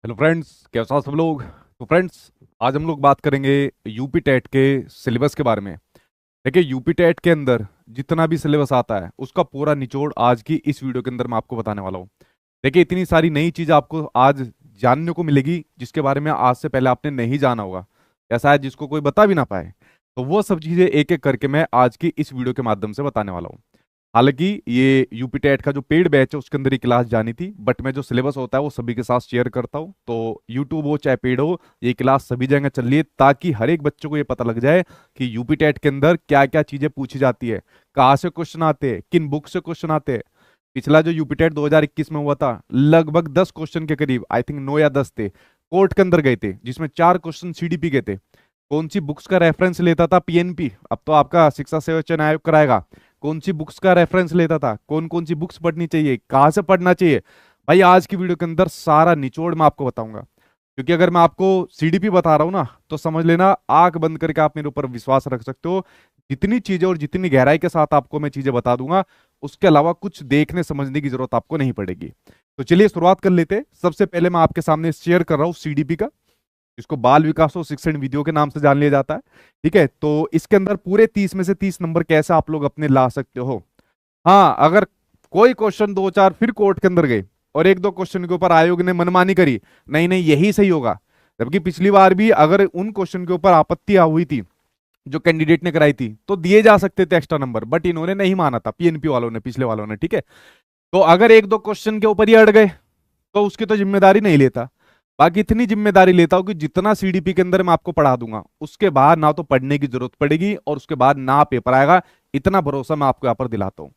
Hello friends, कैसा हो सब लोग। तो फ्रेंड्स, आज हम लोग बात करेंगे यूपी टेट के सिलेबस के बारे में। देखिए, यूपी टेट के अंदर जितना भी सिलेबस आता है उसका पूरा निचोड़ आज की इस वीडियो के अंदर मैं आपको बताने वाला हूँ। देखिए, इतनी सारी नई चीज़ आपको आज जानने को मिलेगी जिसके बारे में आज से पहले आपने नहीं जाना होगा, या शायद जिसको कोई बता भी ना पाए। तो वो सब चीज़ें एक एक करके मैं आज की इस वीडियो के माध्यम से बताने वाला हूँ। हालांकि ये यूपी टेट का जो पेड बैच है उसके अंदर ही क्लास जानी थी, बट मैं जो सिलेबस होता है वो सभी के साथ शेयर करता हूँ। तो यूट्यूब हो चाहे पेड हो, ये क्लास सभी जगह चल रही है ताकि हर एक बच्चों को ये पता लग जाए कि यूपी टेट के अंदर क्या क्या चीजें पूछी जाती है, कहाँ से क्वेश्चन आते हैं, किन बुक से क्वेश्चन आते हैं। पिछला जो यूपी टेट 2021 में हुआ था, लगभग 10 क्वेश्चन के करीब, आई थिंक 9 या 10 थे, कोर्ट के अंदर गए थे, जिसमें 4 क्वेश्चन सीडीपी के थे। कौन सी बुक्स का रेफरेंस लेता था पीएनपी, अब तो आपका शिक्षा सेवचयन आयोग कराएगा। कौन सी बुक्स का रेफरेंस लेता था, कौन कौन सी बुक्स पढ़नी चाहिए, कहाँ से पढ़ना चाहिए। भाई, आज की वीडियो के अंदर सारा निचोड़ मैं आपको बताऊंगा। क्योंकि अगर मैं आपको सीडीपी बता रहा हूं ना, तो समझ लेना आंख बंद करके आप मेरे ऊपर विश्वास रख सकते हो। जितनी चीजें और जितनी गहराई के साथ आपको मैं चीजें बता दूंगा, उसके अलावा कुछ देखने समझने की जरूरत आपको नहीं पड़ेगी। तो चलिए शुरुआत कर लेते हैं। सबसे पहले मैं आपके सामने शेयर कर रहा हूँ सीडीपी का, इसको बाल विकास और शिक्षण वीडियो के नाम से जान लिया जाता है। ठीक है, तो इसके अंदर पूरे 30 में से 30 नंबर कैसे आप लोग अपने ला सकते हो। हाँ, अगर कोई क्वेश्चन दो चार फिर कोर्ट के अंदर गए और एक दो क्वेश्चन के ऊपर आयोग ने मनमानी करी, नहीं नहीं यही सही होगा, जबकि पिछली बार भी अगर उन क्वेश्चन के ऊपर आपत्ति हुई थी जो कैंडिडेट ने कराई थी, तो दिए जा सकते थे एक्स्ट्रा नंबर, बट इन्होंने नहीं माना था, पीएनपी वालों ने, पिछले वालों ने। ठीक है, तो अगर एक दो क्वेश्चन के ऊपर ही अड़ गए तो उसकी तो जिम्मेदारी नहीं लेता। बाकी इतनी जिम्मेदारी लेता हूं कि जितना सीडीपी के अंदर मैं आपको पढ़ा दूंगा, उसके बाद ना तो पढ़ने की जरूरत पड़ेगी और उसके बाद ना पेपर आएगा। इतना भरोसा मैं आपको यहां पर दिलाता हूं।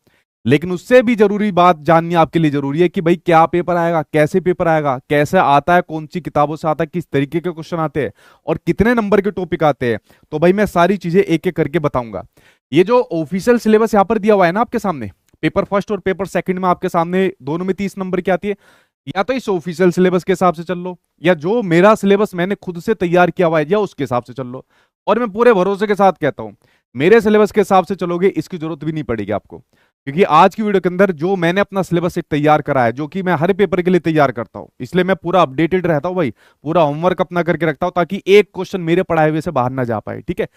लेकिन उससे भी जरूरी बात जाननी आपके लिए जरूरी है कि भाई क्या पेपर आएगा, कैसे पेपर आएगा, कैसे आता है, कौन सी किताबों से आता है, किस तरीके के क्वेश्चन आते हैं और कितने नंबर के टॉपिक आते हैं। तो भाई मैं सारी चीजें एक एक करके बताऊंगा। ये जो ऑफिशियल सिलेबस यहां पर दिया हुआ है ना आपके सामने, पेपर फर्स्ट और पेपर सेकंड में आपके सामने दोनों में 30 नंबर की आती है। या तो इस ऑफिशियल सिलेबस के हिसाब से चल लो, या जो मेरा सिलेबस मैंने खुद से तैयार किया हुआ है, या उसके हिसाब से चल लो। और मैं पूरे भरोसे के साथ कहता हूं, मेरे सिलेबस के हिसाब से चलोगे इसकी जरूरत भी नहीं पड़ेगी आपको। क्योंकि आज की वीडियो के अंदर जो मैंने अपना सिलेबस एक तैयार करा है, जो कि मैं हर पेपर के लिए तैयार करता हूं, इसलिए मैं पूरा अपडेटेड रहता हूं भाई, पूरा होमवर्क अपना करके रखता हूं ताकि एक क्वेश्चन मेरे पढ़ाए हुए से बाहर ना जा पाए। ठीक है,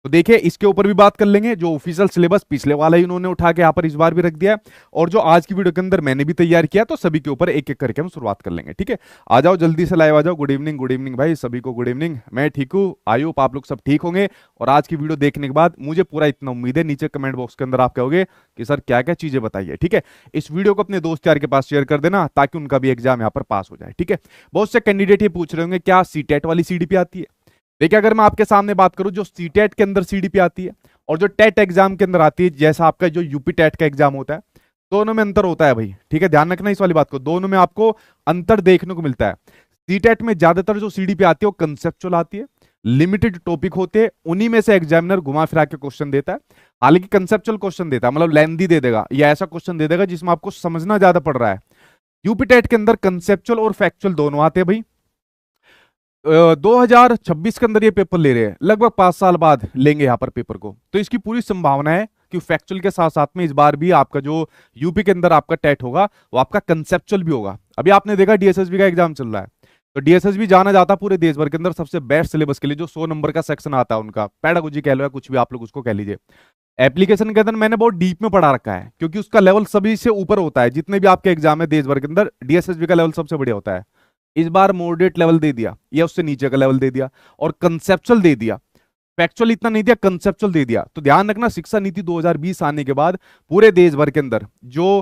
तो देखिए इसके ऊपर भी बात कर लेंगे। जो ऑफिशियल सिलेबस पिछले वाला ही उन्होंने उठा के यहाँ पर इस बार भी रख दिया है, और जो आज की वीडियो के अंदर मैंने भी तैयार किया, तो सभी के ऊपर एक एक करके हम शुरुआत कर लेंगे। ठीक है, आ जाओ जल्दी से, लाइव आ जाओ। गुड इवनिंग भाई, सभी को गुड इवनिंग। मैं ठीक हूँ, आई होप आप लोग सब ठीक होंगे। और आज की वीडियो देखने के बाद मुझे पूरा इतना उम्मीद है, नीचे कमेंट बॉक्स के अंदर आप कहोगे कि सर क्या क्या चीजें बताइए। ठीक है, इस वीडियो को अपने दोस्त यार के पास शेयर कर देना ताकि उनका भी एग्जाम यहाँ पर पास हो जाए। ठीक है, बहुत से कैंडिडेट ये पूछ रहे होंगे क्या सीटेट वाली सीडीपी आती है। देखिए, अगर मैं आपके सामने बात करूं, जो सीटेट के अंदर सीडीपी आती है और जो टेट एग्जाम के अंदर आती है, जैसा आपका जो यूपी टेट का एग्जाम होता है, दोनों में अंतर होता है भाई। ठीक है, ध्यान रखना इस वाली बात को, दोनों में आपको अंतर देखने को मिलता है। सीटेट में ज्यादातर जो सीडीपी आती है वो कंसेप्चुअल आती है, लिमिटेड टॉपिक होते हैं, उन्हीं में से एग्जामिनर घुमा फिरा के क्वेश्चन देता है। हालांकि कंसेप्चुअल क्वेश्चन देता है, मतलब लेंदी दे देगा, या ऐसा क्वेश्चन दे देगा जिसमें आपको समझना ज्यादा पड़ रहा है। यूपी टेट के अंदर कंसेप्चुअल और फैक्चुअल दोनों आते हैं भाई। 2026 के अंदर ये पेपर ले रहे हैं, लगभग 5 साल बाद लेंगे यहाँ पर पेपर को, तो इसकी पूरी संभावना है कि फैक्चुअल के साथ साथ में इस बार भी आपका जो यूपी के अंदर आपका टेट होगा वो आपका कंसेप्चुअल भी होगा। अभी आपने देखा डीएसएसबी का एग्जाम चल रहा है, तो डीएसएसबी जाना जाता है पूरे देश भर के अंदर सबसे बेस्ट सिलेबस के लिए, जो 100 नंबर का सेक्शन आता है उनका, पेडागोजी कह लो या कुछ भी आप लोग उसको कह लीजिए। एप्लीकेशन के अंदर मैंने बहुत डीप में पढ़ा रखा है, क्योंकि उसका लेवल सभी से ऊपर होता है। जितने भी आपके एग्जाम है देश भर के अंदर, डीएसएसबी का लेवल सबसे बढ़िया होता है। इस बार मॉडरेट लेवल दे दिया या उससे नीचे का लेवल दे दिया, और कंसेप्चुअल दे दिया, फैक्चुअल इतना नहीं दिया, कंसेप्चुअल दे दिया। तो ध्यान रखना, शिक्षा नीति 2020 आने के बाद पूरे देश भर के अंदर जो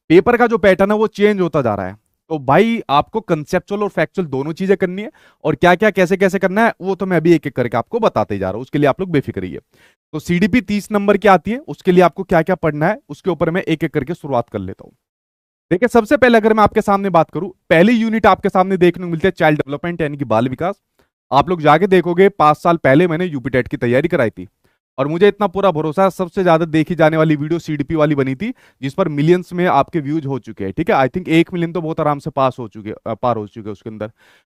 पेपर का जो पैटर्न है वो चेंज होता जा रहा है। तो भाई आपको कंसेप्चुअल और फैक्चुअल दोनों चीजें करनी है, और क्या क्या कैसे कैसे करना है वो तो मैं अभी एक एक करके आपको बताते जा रहा हूं, उसके लिए आप लोग बेफिक्र रहिए। तो सीडीपी 30 नंबर की आती है, उसके लिए आपको क्या क्या पढ़ना है उसके ऊपर मैं एक एक करके शुरुआत कर लेता हूं। देखिए, सबसे पहले अगर मैं आपके सामने बात करूं, पहली यूनिट आपके सामने देखने को मिलती है चाइल्ड डेवलपमेंट, यानी कि बाल विकास। आप लोग जाके देखोगे, 5 साल पहले मैंने यूपी टेट की तैयारी कराई थी, और मुझे इतना पूरा भरोसा है, सबसे ज्यादा देखी जाने वाली वीडियो सीडीपी वाली बनी थी, जिस पर मिलियंस में आपके व्यूज हो चुके हैं। ठीक है, आई थिंक 1 मिलियन तो बहुत आराम से पार हो चुके उसके अंदर।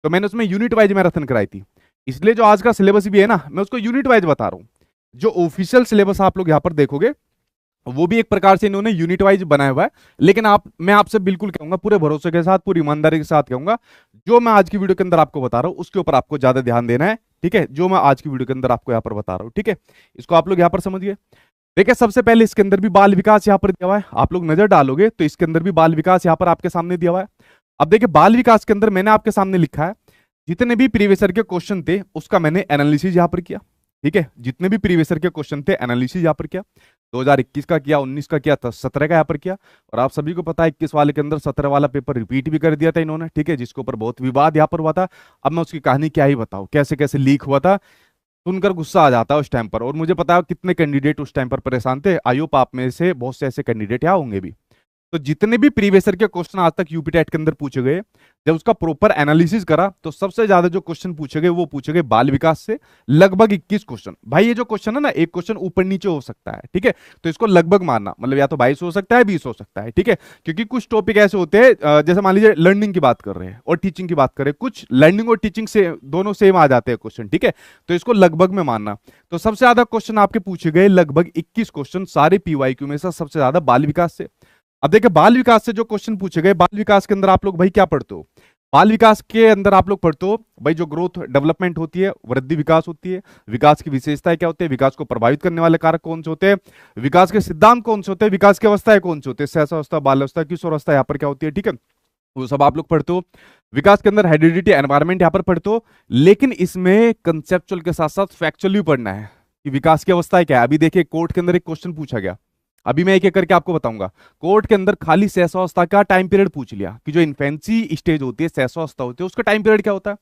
तो मैंने उसमें यूनिट वाइज मैराथन कराई थी, इसलिए जो आज का सिलेबस भी है ना, मैं उसको यूनिट वाइज बता रहा हूँ। जो ऑफिशियल सिलेबस आप लोग यहाँ पर देखोगे, वो भी एक प्रकार से इन्होंने यूनिट वाइज बनाया हुआ है। लेकिन मैं आपसे बिल्कुल कहूंगा, पूरे भरोसे के साथ, पूरी ईमानदारी के साथ कहूंगा, जो मैं आज की वीडियो के अंदर आपको बता रहा हूं उसके ऊपर आपको ज्यादा ध्यान देना है, ठीक है। जो मैं आज की वीडियो के अंदर आपको यहाँ पर बता रहा हूँ, ठीक है, इसको आप लोग यहाँ पर समझिए। देखिए सबसे पहले इसके अंदर भी बाल विकास यहाँ पर दिया हुआ है, आप लोग नजर डालोगे तो इसके अंदर भी बाल विकास यहाँ पर आपके सामने दिया हुआ है। अब देखिए बाल विकास के अंदर मैंने आपके सामने लिखा है जितने भी प्रीवियस ईयर के क्वेश्चन थे उसका मैंने एनालिसिस यहाँ पर किया, ठीक है। जितने भी प्रीवियस ईयर के क्वेश्चन थे एनालिसिस यहाँ पर किया, 2021 का किया, 19 का किया, 17 का यहाँ पर किया। और आप सभी को पता है 21 वाले के अंदर 17 वाला पेपर रिपीट भी कर दिया था इन्होंने, ठीक है, जिसके ऊपर बहुत विवाद यहाँ पर हुआ था। अब मैं उसकी कहानी क्या ही बताऊं, कैसे कैसे लीक हुआ था, सुनकर गुस्सा आ जाता है उस टाइम पर। और मुझे पता है कितने कैंडिडेट उस टाइम पर परेशान थे, आई होप आप में से बहुत से ऐसे कैंडिडेट यहाँ होंगे भी। तो जितने भी प्रीवियस ईयर के क्वेश्चन आज तक यूपी टेट के अंदर पूछे गए, जब उसका प्रॉपर एनालिसिस करा तो सबसे ज्यादा जो क्वेश्चन पूछे गए वो पूछे गए बाल विकास से, लगभग 21 क्वेश्चन। भाई ये जो क्वेश्चन है ना, एक क्वेश्चन ऊपर नीचे हो सकता है, ठीक है, तो इसको लगभग मानना, मतलब या तो 22 हो सकता है, 20 हो सकता है, ठीक है। क्योंकि कुछ टॉपिक ऐसे होते हैं, जैसे मान लीजिए लर्निंग की बात कर रहे हैं और टीचिंग की बात करें, कुछ लर्निंग और टीचिंग से दोनों सेम आ जाते हैं क्वेश्चन, ठीक है, तो इसको लगभग में मानना। तो सबसे ज्यादा क्वेश्चन आपके पूछे गए लगभग 21 क्वेश्चन सारे पीवाईक्यू में से, सबसे ज्यादा बाल विकास से। अब देखिए बाल विकास से जो क्वेश्चन पूछे गए, बाल विकास के अंदर आप लोग भाई क्या पढ़ते हो, बाल विकास के अंदर आप लोग पढ़ते हो भाई जो ग्रोथ डेवलपमेंट होती है, वृद्धि विकास होती है, विकास की विशेषताएं क्या होती है, विकास को प्रभावित करने वाले कारक कौन से होते हैं, विकास के सिद्धांत कौन से होते हैं, विकास की अवस्थाएं कौन से होते हैं, सहसावस्था, बाल्यावस्था, किशोरावस्था यहाँ पर क्या होती है, ठीक है, वो सब आप लोग पढ़ते हो। विकास के अंदर हेरिडिटी एनवायरमेंट यहाँ पर पढ़ते हो। लेकिन इसमें कंसेप्चुअल के साथ साथ फैक्चुअल भी पढ़ना है कि विकास की अवस्थाएं क्या है। अभी देखिए कोर्ट के अंदर एक क्वेश्चन पूछा गया, अभी मैं एक एक करके आपको बताऊंगा। कोर्ट के अंदर खाली सहसावस्था का टाइम पीरियड पूछ लिया कि जो इन्फेंसी स्टेज होती है, सहसावस्था होती है, उसका टाइम पीरियड क्या होता है।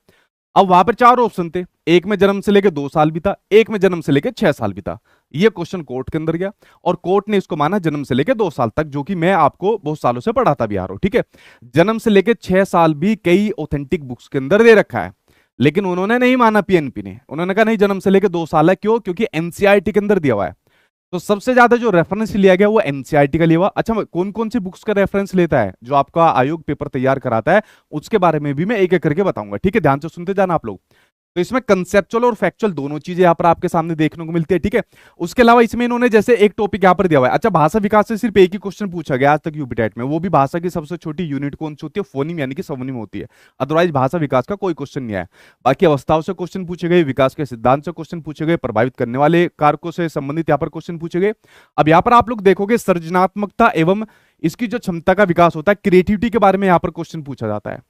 अब वहां पर 4 ऑप्शन थे, एक में जन्म से लेकर 2 साल भी था, एक में जन्म से लेकर 6 साल भी था। ये क्वेश्चन कोर्ट के अंदर गया और कोर्ट ने इसको माना जन्म से लेकर 2 साल तक, जो कि मैं आपको बहुत सालों से पढ़ाता भी आ रहा हूं, ठीक है। जन्म से लेकर 6 साल भी कई ऑथेंटिक बुक्स के अंदर दे रखा है, लेकिन उन्होंने नहीं माना, पीएनपी ने, उन्होंने कहा नहीं जन्म से लेकर 2 साल है। क्यों? क्योंकि एनसीईआरटी के अंदर दिया हुआ है। तो सबसे ज्यादा जो रेफरेंस लिया गया वो एनसीईआरटी का लिया हुआ। अच्छा कौन कौन सी बुक्स का रेफरेंस लेता है जो आपका आयोग पेपर तैयार कराता है, उसके बारे में भी मैं एक एक करके बताऊंगा, ठीक है, ध्यान से सुनते जाना आप लोग। तो इसमें कंसेप्चुअल और फैक्चुअल दोनों चीजें यहां पर आपके सामने देखने को मिलती है, ठीक है। उसके अलावा इसमें इन्होंने जैसे एक टॉपिक यहां पर दिया हुआ है। अच्छा भाषा विकास से सिर्फ एक ही क्वेश्चन पूछा गया आज तक यूपी टेट में, वो भी भाषा की सबसे छोटी यूनिट कौन सी होती है, फोनीम यानी कि स्वनिम होती है। अदरवाइज भाषा विकास का कोई क्वेश्चन नहीं आया। बाकी अवस्थाओं से क्वेश्चन पूछे गए, विकास के सिद्धांत से क्वेश्चन पूछे गए, प्रभावित करने वाले कारकों से संबंधित यहाँ पर क्वेश्चन पूछे गए। अब यहाँ पर आप लोग देखोगे सृजनात्मकता एवं इसकी जो क्षमता का विकास होता है, क्रिएटिविटी के बारे में यहाँ पर क्वेश्चन पूछा जाता है।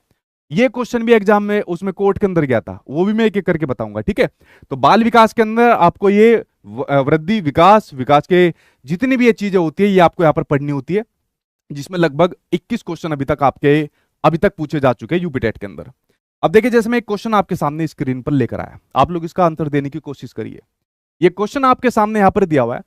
ये क्वेश्चन भी एग्जाम में उसमें कोर्ट के अंदर गया था, वो भी मैं एक एक करके बताऊंगा, ठीक है। तो बाल विकास के अंदर आपको ये वृद्धि, विकास, विकास के जितनी भी ये चीजें होती है ये आपको यहाँ पर पढ़नी होती है, जिसमें लगभग 21 क्वेश्चन अभी तक पूछे जा चुके हैं यूपी टेट के अंदर। अब देखिए जैसे मैं एक क्वेश्चन आपके सामने स्क्रीन पर लेकर आया, आप लोग इसका आंसर देने की कोशिश करिए। ये क्वेश्चन आपके सामने यहाँ पर दिया हुआ है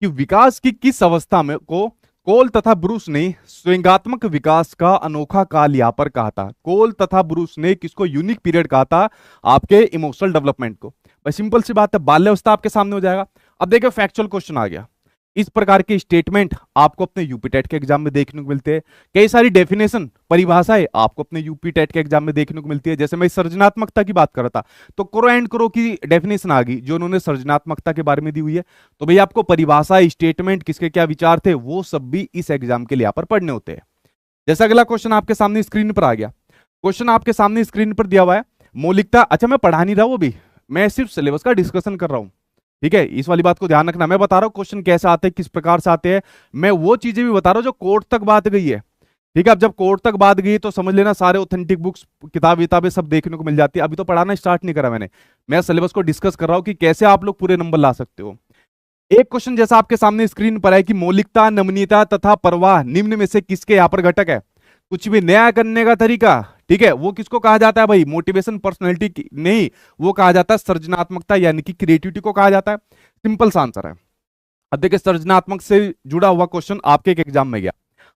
कि विकास की किस अवस्था में को कोल तथा ब्रूस ने स्वयंगात्मक विकास का अनोखा काल यहां पर कहा था। कोल तथा ब्रूस ने किसको यूनिक पीरियड कहा था, आपके इमोशनल डेवलपमेंट को। भाई सिंपल सी बात है, बाल्यावस्था आपके सामने हो जाएगा। अब देखिए फैक्चुअल क्वेश्चन आ गया। इस प्रकार के स्टेटमेंट आपको अपने यूपी टेट के एग्जाम में देखने को मिलते हैं। कई सारी डेफिनेशन, परिभाषाएं आपको अपने यूपी टेट के एग्जाम में देखने को मिलती है। जैसे मैं सृजनात्मकता की बात कर रहा था तो क्रो एंड क्रो की डेफिनेशन आ गई जो उन्होंने सृजनात्मकता के बारे में दी हुई है। तो भाई आपको परिभाषा, स्टेटमेंट, किसके क्या विचार थे, वो सब भी इस एग्जाम के लिए यहाँ पर पढ़ने होते हैं। जैसे अगला क्वेश्चन आपके सामने स्क्रीन पर आ गया। क्वेश्चन आपके सामने स्क्रीन पर दिया हुआ है, मौलिकता। अच्छा मैं पढ़ा नहीं रहा हूं, अभी मैं सिर्फ सिलेबस का डिस्कशन कर रहा हूं, ठीक है, इस वाली बात को ध्यान रखना। मैं बता रहा हूं क्वेश्चन कैसे आते हैं, किस प्रकार से आते हैं, मैं वो चीजें भी बता रहा हूं जो कोर्ट तक बात गई है, ठीक है। अब जब कोर्ट तक बात गई तो समझ लेना सारे ऑथेंटिक बुक्स, किताबें सब देखने को मिल जाती है। अभी तो पढ़ाना स्टार्ट नहीं करा मैंने, मैं सिलेबस को डिस्कस कर रहा हूं कि कैसे आप लोग पूरे नंबर ला सकते हो। एक क्वेश्चन जैसा आपके सामने स्क्रीन पर है कि मौलिकता, नमनीयता तथा परवाह निम्न में से किसके यहाँ पर घटक है। कुछ भी नया करने का तरीका, ठीक है, वो किसको कहा जाता है भाई, मोटिवेशन, पर्सनैलिटी नहीं, वो कहा जाता है सृजनात्मकता यानी कि क्रिएटिविटी को कहा जाता है। सिंपल सा आंसर है। अब देखिए सृजनात्मक से जुड़ा हुआ क्वेश्चन आपके एक एग्जाम में गया।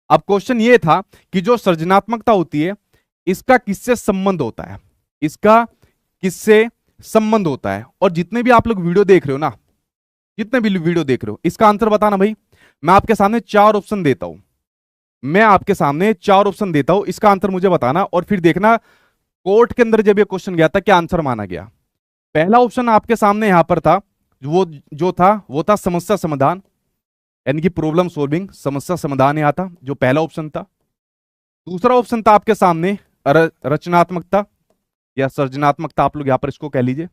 अब क्वेश्चन ये था कि जो सृजनात्मकता होती है इसका किससे संबंध होता है, इसका किससे संबंध होता है। और जितने भी आप लोग वीडियो देख रहे हो ना, जितने भी वीडियो देख रहे हो इसका आंसर बताना भाई। मैं आपके सामने 4 ऑप्शन देता हूं, मैं आपके सामने 4 ऑप्शन देता हूं, इसका आंसर मुझे बताना और फिर देखना कोर्ट के अंदर जब ये क्वेश्चन गया था क्या आंसर माना गया। पहला ऑप्शन आपके सामने यहां पर था, वो था समस्या समाधान यानी कि प्रॉब्लम सॉल्विंग, समस्या समाधान यहाँ था जो पहला ऑप्शन था। दूसरा ऑप्शन था आपके सामने रचनात्मकता या सृजनात्मकता, आप लोग यहां पर इसको कह लीजिए।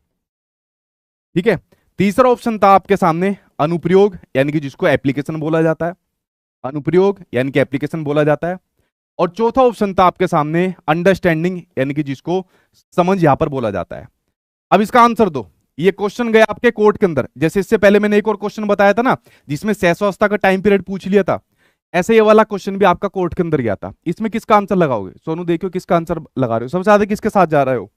ठीक है, तीसरा ऑप्शन था आपके सामने अनुप्रयोग, यानी कि जिसको एप्लीकेशन बोला जाता है, अनुप्रयोग यानी कि एप्लीकेशन बोला जाता है। और चौथा ऑप्शन था आपके सामने अंडरस्टैंडिंग, यानी कि जिसको समझ यहां पर बोला जाता है। अब इसका आंसर दो। ये क्वेश्चन गया आपके कोर्ट के अंदर, जैसे इससे पहले मैंने एक और क्वेश्चन बताया था ना जिसमें सहस्वावस्था का टाइम पीरियड पूछ लिया था, ऐसे ये वाला क्वेश्चन भी आपका कोर्ट के अंदर गया था। इसमें किसका आंसर लगाओगे सोनू, देखियो किसका आंसर लगा रहे हो, सबसे ज्यादा किसके साथ जा रहे हो?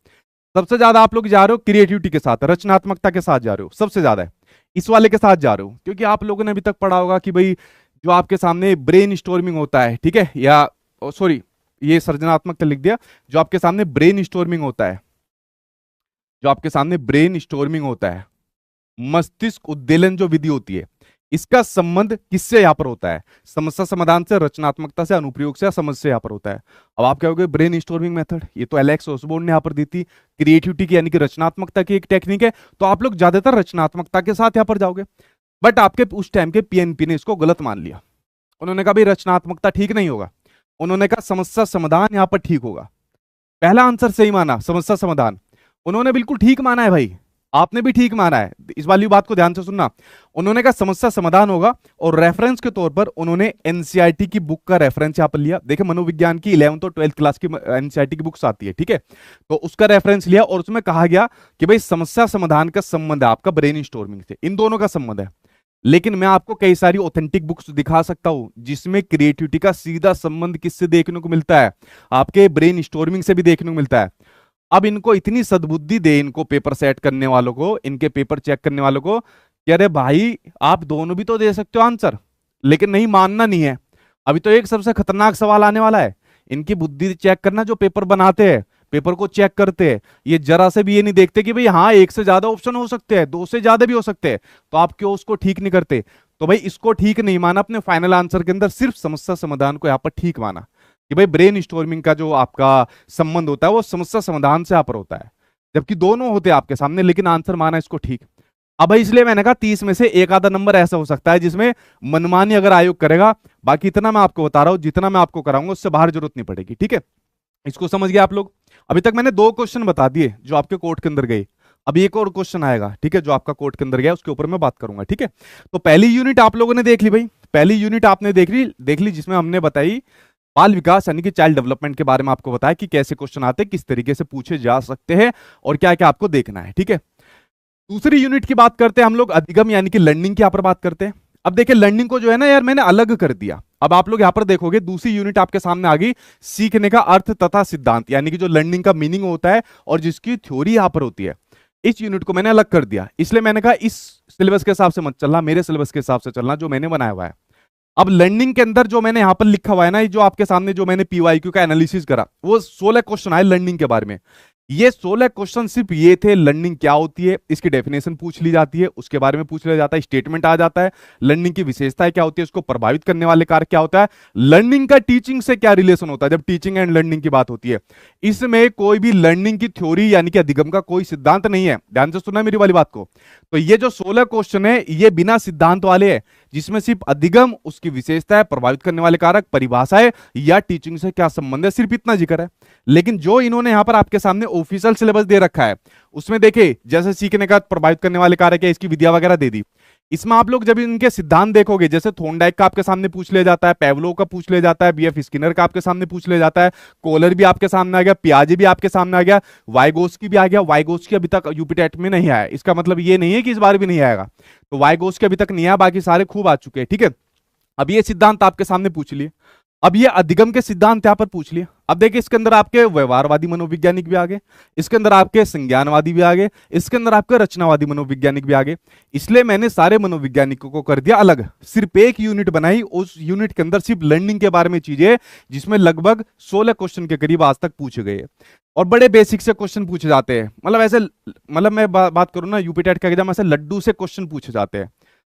सबसे ज्यादा आप लोग जा रहे हो क्रिएटिविटी के साथ, रचनात्मकता के साथ जा रहे हो, सबसे ज्यादा इस वाले के साथ जा रहे हो। क्योंकि आप लोगों ने अभी तक पढ़ा होगा कि भाई जो आपके सामने ब्रेन स्टॉर्मिंग होता है, ठीक है, या सॉरी ये सृजनात्मकता लिख दिया, जो आपके सामने ब्रेन स्टॉर्मिंग होता है, जो आपके सामने ब्रेन स्टॉर्मिंग होता है, मस्तिष्क उद्वेलन जो विधि होती है, इसका संबंध किससे यहां पर होता है? समस्या समाधान से, रचनात्मकता से, अनुप्रयोग से या समझ से यहां पर होता है। अब आप क्या कहोगे ब्रेन स्टॉर्मिंग मेथड, ये तो एलेक्स ओसबोर्न ने यहां पर दी थी, क्रिएटिविटी की यानी कि रचनात्मकता की एक टेक्निक है, तो आप लोग ज्यादातर रचनात्मकता के साथ यहां पर जाओगे। बट आपके उस टाइम के पीएनपी ने इसको गलत मान लिया। उन्होंने कहा भाई रचनात्मकता ठीक नहीं होगा, उन्होंने कहा समस्या समाधान यहां पर ठीक होगा। पहला आंसर सही माना, समस्या समाधान उन्होंने बिल्कुल ठीक माना है भाई, आपने भी ठीक माना है, इस वाली बात को ध्यान से सुनना। उन्होंने कहा समस्या समाधान होगा, और रेफरेंस के तौर पर उन्होंने एनसीईआरटी की बुक का रेफरेंस यहां पर लिया। देखिए मनोविज्ञान की 11th और 12th क्लास की एनसीईआरटी की बुक्स आती है, ठीक है, तो उसका रेफरेंस लिया और उसमें कहा गया कि भाई समस्या समाधान का संबंध है आपका ब्रेन स्टॉर्मिंग से, इन दोनों का संबंध है। लेकिन मैं आपको कई सारी ऑथेंटिक बुक्स दिखा सकता हूं जिसमें क्रिएटिविटी का सीधा संबंध किससे देखने को मिलता है? आपके ब्रेन स्टॉर्मिंग से भी देखने को मिलता है। अब इनको इतनी सद्बुद्धि दे, इनको पेपर सेट करने वालों को, इनके पेपर चेक करने वालों को, कि अरे भाई आप दोनों भी तो दे सकते हो आंसर, लेकिन नहीं, मानना नहीं है। अभी तो एक सबसे खतरनाक सवाल आने वाला है, इनकी बुद्धि चेक करना। जो पेपर बनाते हैं, पेपर को चेक करते हैं, ये जरा से भी ये नहीं देखते कि भाई हाँ एक से ज्यादा ऑप्शन हो सकते हैं, दो से ज्यादा भी हो सकते हैं, तो आप क्यों उसको ठीक नहीं करते? तो भाई इसको ठीक नहीं माना अपने फाइनल आंसर के अंदर, सिर्फ समस्या समाधान को यहां पर ठीक माना कि भाई ब्रेन स्टॉर्मिंग का जो आपका संबंध होता है वो समस्या समाधान से यहां पर होता है, जबकि दोनों होते हैं आपके सामने, लेकिन आंसर माना इसको ठीक। अब भाई इसलिए मैंने कहा 30 में से एक आधा नंबर ऐसा हो सकता है जिसमें मनमानी अगर आयोग करेगा, बाकी इतना मैं आपको बता रहा हूं, जितना मैं आपको कराऊंगा उससे बाहर जरूरत नहीं पड़ेगी, ठीक है। इसको समझ गए आप लोग? अभी तक मैंने 2 क्वेश्चन बता दिए जो आपके कोर्ट के अंदर गए, अभी एक और क्वेश्चन आएगा, ठीक है, जो आपका कोर्ट के अंदर गया उसके ऊपर मैं बात करूंगा, ठीक है। तो पहली यूनिट आप लोगों ने देख ली भाई, पहली यूनिट आपने देख ली जिसमें हमने बताई बाल विकास यानी कि चाइल्ड डेवलपमेंट के बारे में आपको बताया कि कैसे क्वेश्चन आते हैं, किस तरीके से पूछे जा सकते हैं और क्या क्या आपको देखना है, ठीक है। दूसरी यूनिट की बात करते हैं हम लोग, अधिगम यानी कि लर्निंग की यहां पर बात करते हैं। अब देखिए लर्निंग को जो है ना यार मैंने अलग कर दिया। अब आप लोग यहां पर देखोगे दूसरी यूनिट आपके सामने आ गई, सीखने का अर्थ तथा सिद्धांत, यानी कि जो लर्निंग का मीनिंग होता है और जिसकी थ्योरी यहां पर होती है, इस यूनिट को मैंने अलग कर दिया। इसलिए मैंने कहा इस सिलेबस के हिसाब से मत चलना, मेरे सिलेबस के हिसाब से चलना जो मैंने बनाया हुआ है। अब लर्निंग के अंदर जो मैंने यहां पर लिखा हुआ है ना, जो आपके सामने जो मैंने पीवाईक्यू का एनालिसिस करा, वो 16 क्वेश्चन आए लर्निंग के बारे में। ये 16 क्वेश्चन सिर्फ ये थे, लर्निंग क्या होती है, इसकी डेफिनेशन पूछ ली जाती है, उसके बारे में पूछ लिया जाता है, स्टेटमेंट आ जाता है, लर्निंग की विशेषताएं क्या होती है, उसको प्रभावित करने वाले कारक क्या होता है, लर्निंग का टीचिंग से क्या रिलेशन होता है जब टीचिंग एंड लर्निंग की बात होती है। इसमें कोई भी लर्निंग की थ्योरी यानी कि अधिगम का कोई सिद्धांत नहीं है, ध्यान से सुनना मेरी वाली बात को। तो ये जो 16 क्वेश्चन है ये बिना सिद्धांत वाले है, जिसमें सिर्फ अधिगम, उसकी विशेषता है, प्रभावित करने वाले कारक, परिभाषाएं या टीचिंग से क्या संबंध है, सिर्फ इतना जिक्र है। लेकिन जो इन्होंने यहां पर आपके सामने ऑफिशियल सिलेबस दे रखा है उसमें देखिए जैसे सीखने का प्रभावित करने वाले कारक है, इसकी विधियां वगैरह दे दी। इसमें आप लोग जब इनके सिद्धांत देखोगे, जैसे थोर्नडाइक का आपके सामने पूछ लिया जाता है, पेवलोव का पूछ लिया जाता है, बीएफ स्किनर का आपके सामने पूछ लिया जाता है, कोलर भी आपके सामने आ गया, पियाजे भी आपके सामने आ गया, वाइगोस्की भी आ गया। वाइगोस्की अभी तक यूपी टेट में नहीं आया, इसका मतलब ये नहीं है कि इस बार भी नहीं आएगा, तो वाइगोस्की अभी तक नहीं आया, बाकी सारे खूब आ चुके हैं, ठीक है। अब ये सिद्धांत आपके सामने पूछ लिए, अब ये अधिगम के सिद्धांत यहां पर पूछ लिए। अब देखिए इसके अंदर आपके व्यवहारवादी मनोवैज्ञानिक भी आ गए, इसके अंदर आपके संज्ञानवादी भी आ गए, इसके अंदर आपके रचनावादी मनोवैज्ञानिक भी आ गए। इसलिए मैंने सारे मनोवैज्ञानिकों को कर दिया अलग, सिर्फ एक यूनिट बनाई, उस यूनिट के अंदर सिर्फ लर्निंग के बारे में चीजें, जिसमें लगभग 16 क्वेश्चन के करीब आज तक पूछे गए और बड़े बेसिक से क्वेश्चन पूछे जाते हैं। मतलब ऐसे, मतलब मैं बात करूं ना यूपी टेट का एग्जाम ऐसे लड्डू से क्वेश्चन पूछे जाते हैं।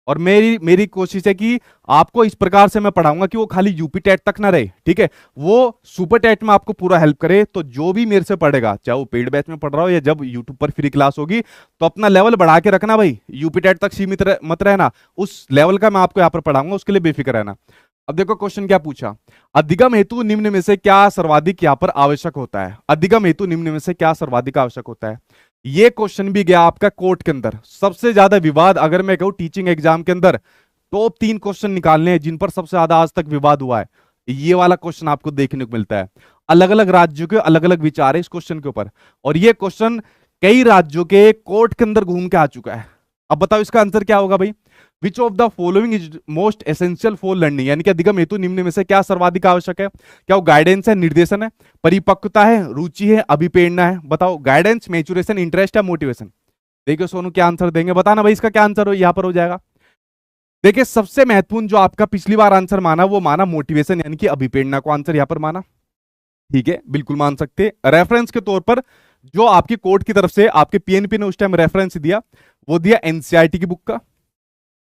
और मेरी कोशिश है कि आपको इस प्रकार से मैं पढ़ाऊंगा कि वो खाली यूपी टेट तक ना रहे, ठीक है, वो सुपर टेट में आपको पूरा हेल्प करे। तो जो भी मेरे से पढ़ेगा, चाहे वो पेड बैच में पढ़ रहा हो या जब यूट्यूब पर फ्री क्लास होगी, तो अपना लेवल बढ़ा के रखना भाई, यूपी टेट तक सीमित मत रहना, उस लेवल का मैं आपको यहाँ पर पढ़ाऊंगा, उसके लिए बेफिक्र रहना। अब देखो क्वेश्चन क्या पूछा, अधिगम हेतु निम्न में से क्या सर्वाधिक यहाँ पर आवश्यक होता है, अधिगम हेतु निम्न में से क्या सर्वाधिक आवश्यक होता है। ये क्वेश्चन भी गया आपका कोर्ट के अंदर। सबसे ज्यादा विवाद अगर मैं कहूं टीचिंग एग्जाम के अंदर, टॉप 3 क्वेश्चन निकालने हैं जिन पर सबसे ज्यादा आज तक विवाद हुआ है, ये वाला क्वेश्चन आपको देखने को मिलता है। अलग अलग राज्यों के अलग अलग विचार है इस क्वेश्चन के ऊपर, और ये क्वेश्चन कई राज्यों के कोर्ट के अंदर घूम के आ चुका है। अब बताओ इसका आंसर क्या होगा भाई। Which of the following is most essential for learning, यानी कि अधिगम हेतु निम्न में से क्या सर्वाधिक आवश्यक है। क्या वो गाइडेंस है, निर्देशन है, परिपक्वता है, रुचि है, अभिप्रेरणा है। बताओ गाइडेंस, मैच्योरेशन, इंटरेस्ट या मोटिवेशन। देखिए सोनू क्या आंसर देंगे, बताना भाई इसका क्या आंसर हो यहां पर हो जाएगा। देखिए सबसे महत्वपूर्ण जो आपका पिछली बार आंसर माना वो माना मोटिवेशन यानी कि अभिप्रेरणा को आंसर यहां पर माना। ठीक है बिल्कुल मान सकते। रेफरेंस के तौर पर जो आपकी कोर्ट की तरफ से आपके पीएनपी ने उस टाइम रेफरेंस दिया वो दिया एनसीईआरटी की बुक का,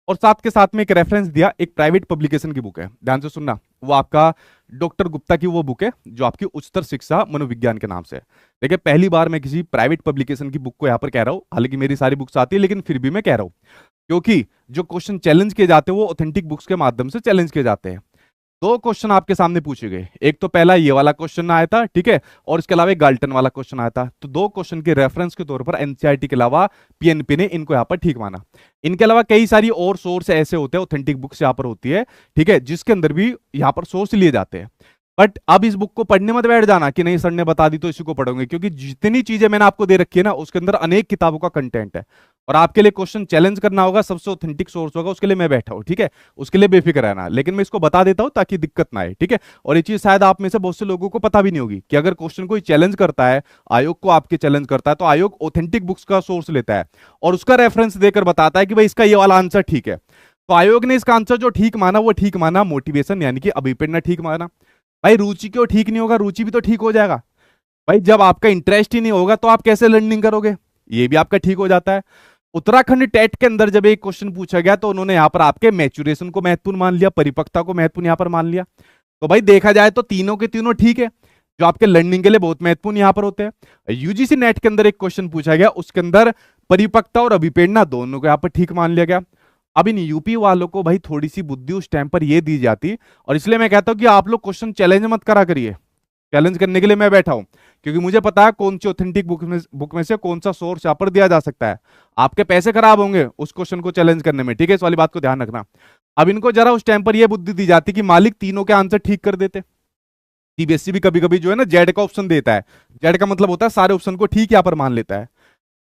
और साथ के साथ में एक रेफरेंस दिया एक प्राइवेट पब्लिकेशन की बुक है, ध्यान से सुनना, वो आपका डॉक्टर गुप्ता की वो बुक है जो आपकी उच्चतर शिक्षा मनोविज्ञान के नाम से है। देखिए पहली बार मैं किसी प्राइवेट पब्लिकेशन की बुक को यहां पर कह रहा हूं, हालांकि मेरी सारी बुक्स आती है लेकिन फिर भी मैं कह रहा हूं क्योंकि जो क्वेश्चन चैलेंज किए जाते हैं वो ऑथेंटिक बुक्स के माध्यम से चैलेंज किए जाते हैं। दो क्वेश्चन आपके सामने पूछे गए, एक तो पहला ये वाला क्वेश्चन आया था, ठीक है, और इसके अलावा एक गाल्टन वाला क्वेश्चन आया था। तो दो क्वेश्चन के रेफरेंस के तौर पर एनसीईआरटी के अलावा पीएनपी ने इनको यहाँ पर ठीक माना। इनके अलावा कई सारी और सोर्स ऐसे होते हैं, ऑथेंटिक बुक्स यहाँ पर होती है, ठीक है, जिसके अंदर भी यहाँ पर सोर्स लिए जाते हैं। बट अब इस बुक को पढ़ने मत बैठ जाना कि नहीं सर ने बता दी तो इसी को पढ़ोगे, क्योंकि जितनी चीजें मैंने आपको दे रखी है ना उसके अंदर अनेक किताबों का कंटेंट है, और आपके लिए क्वेश्चन चैलेंज करना होगा, सबसे ऑथेंटिक सोर्स होगा उसके लिए मैं बैठा हूं, ठीक है, उसके लिए बेफिक्र रहना। लेकिन मैं इसको बता देता हूं ताकि दिक्कत ना आए, ठीक है। और ये चीज शायद आप में से बहुत से लोगों को पता भी नहीं होगी कि अगर क्वेश्चन कोई चैलेंज करता है, आयोग को आपके चैलेंज करता है, तो आयोग ऑथेंटिक बुक्स का सोर्स लेता है और उसका रेफरेंस देकर बताता है कि भाई इसका ये वाला आंसर ठीक है। तो आयोग ने इसका आंसर जो ठीक माना वो ठीक माना मोटिवेशन यानी कि अभिप्रेरणा ठीक माना। भाई रुचि क्यों ठीक नहीं होगा, रुचि भी तो ठीक हो जाएगा। भाई जब आपका इंटरेस्ट ही नहीं होगा तो आप कैसे लर्निंग करोगे, ये भी आपका ठीक हो जाता है। उत्तराखंड टेट के अंदर जब एक क्वेश्चन पूछा गया तो उन्होंने यहां पर आपके मैच्योरेशन को महत्वपूर्ण मान लिया, परिपक्वता को महत्वपूर्ण यहां पर मान लिया। तो भाई देखा जाए तो तीनों के तीनों ठीक है, जो आपके लर्निंग के लिए बहुत महत्वपूर्ण यहां पर होते हैं। यूजीसी नेट के अंदर एक क्वेश्चन पूछा गया, उसके अंदर परिपक्वता और अभिप्रेरणा दोनों को यहां पर ठीक मान लिया गया। अब इन यूपी वालों को भाई थोड़ी सी बुद्धि उस टाइम पर ये दी जाती, और इसलिए मैं कहता हूं कि आप लोग क्वेश्चन चैलेंज मत करा करिए। चैलेंज करने के लिए मैं बैठा हूं क्योंकि मुझे पता है कौन सी ऑथेंटिक बुक में से कौन सा सोर्स यहाँ पर दिया जा सकता है। आपके पैसे खराब होंगे उस क्वेश्चन को चैलेंज करने में, ठीक है, इस वाली बात को ध्यान रखना। अब इनको जरा उस टाइम पर यह बुद्धि दी जाती कि मालिक तीनों के आंसर ठीक कर देते। सीबीएसई भी कभी कभी जो है ना जेड का ऑप्शन देता है, जेड का मतलब होता है सारे ऑप्शन को ठीक यहाँ पर मान लेता है।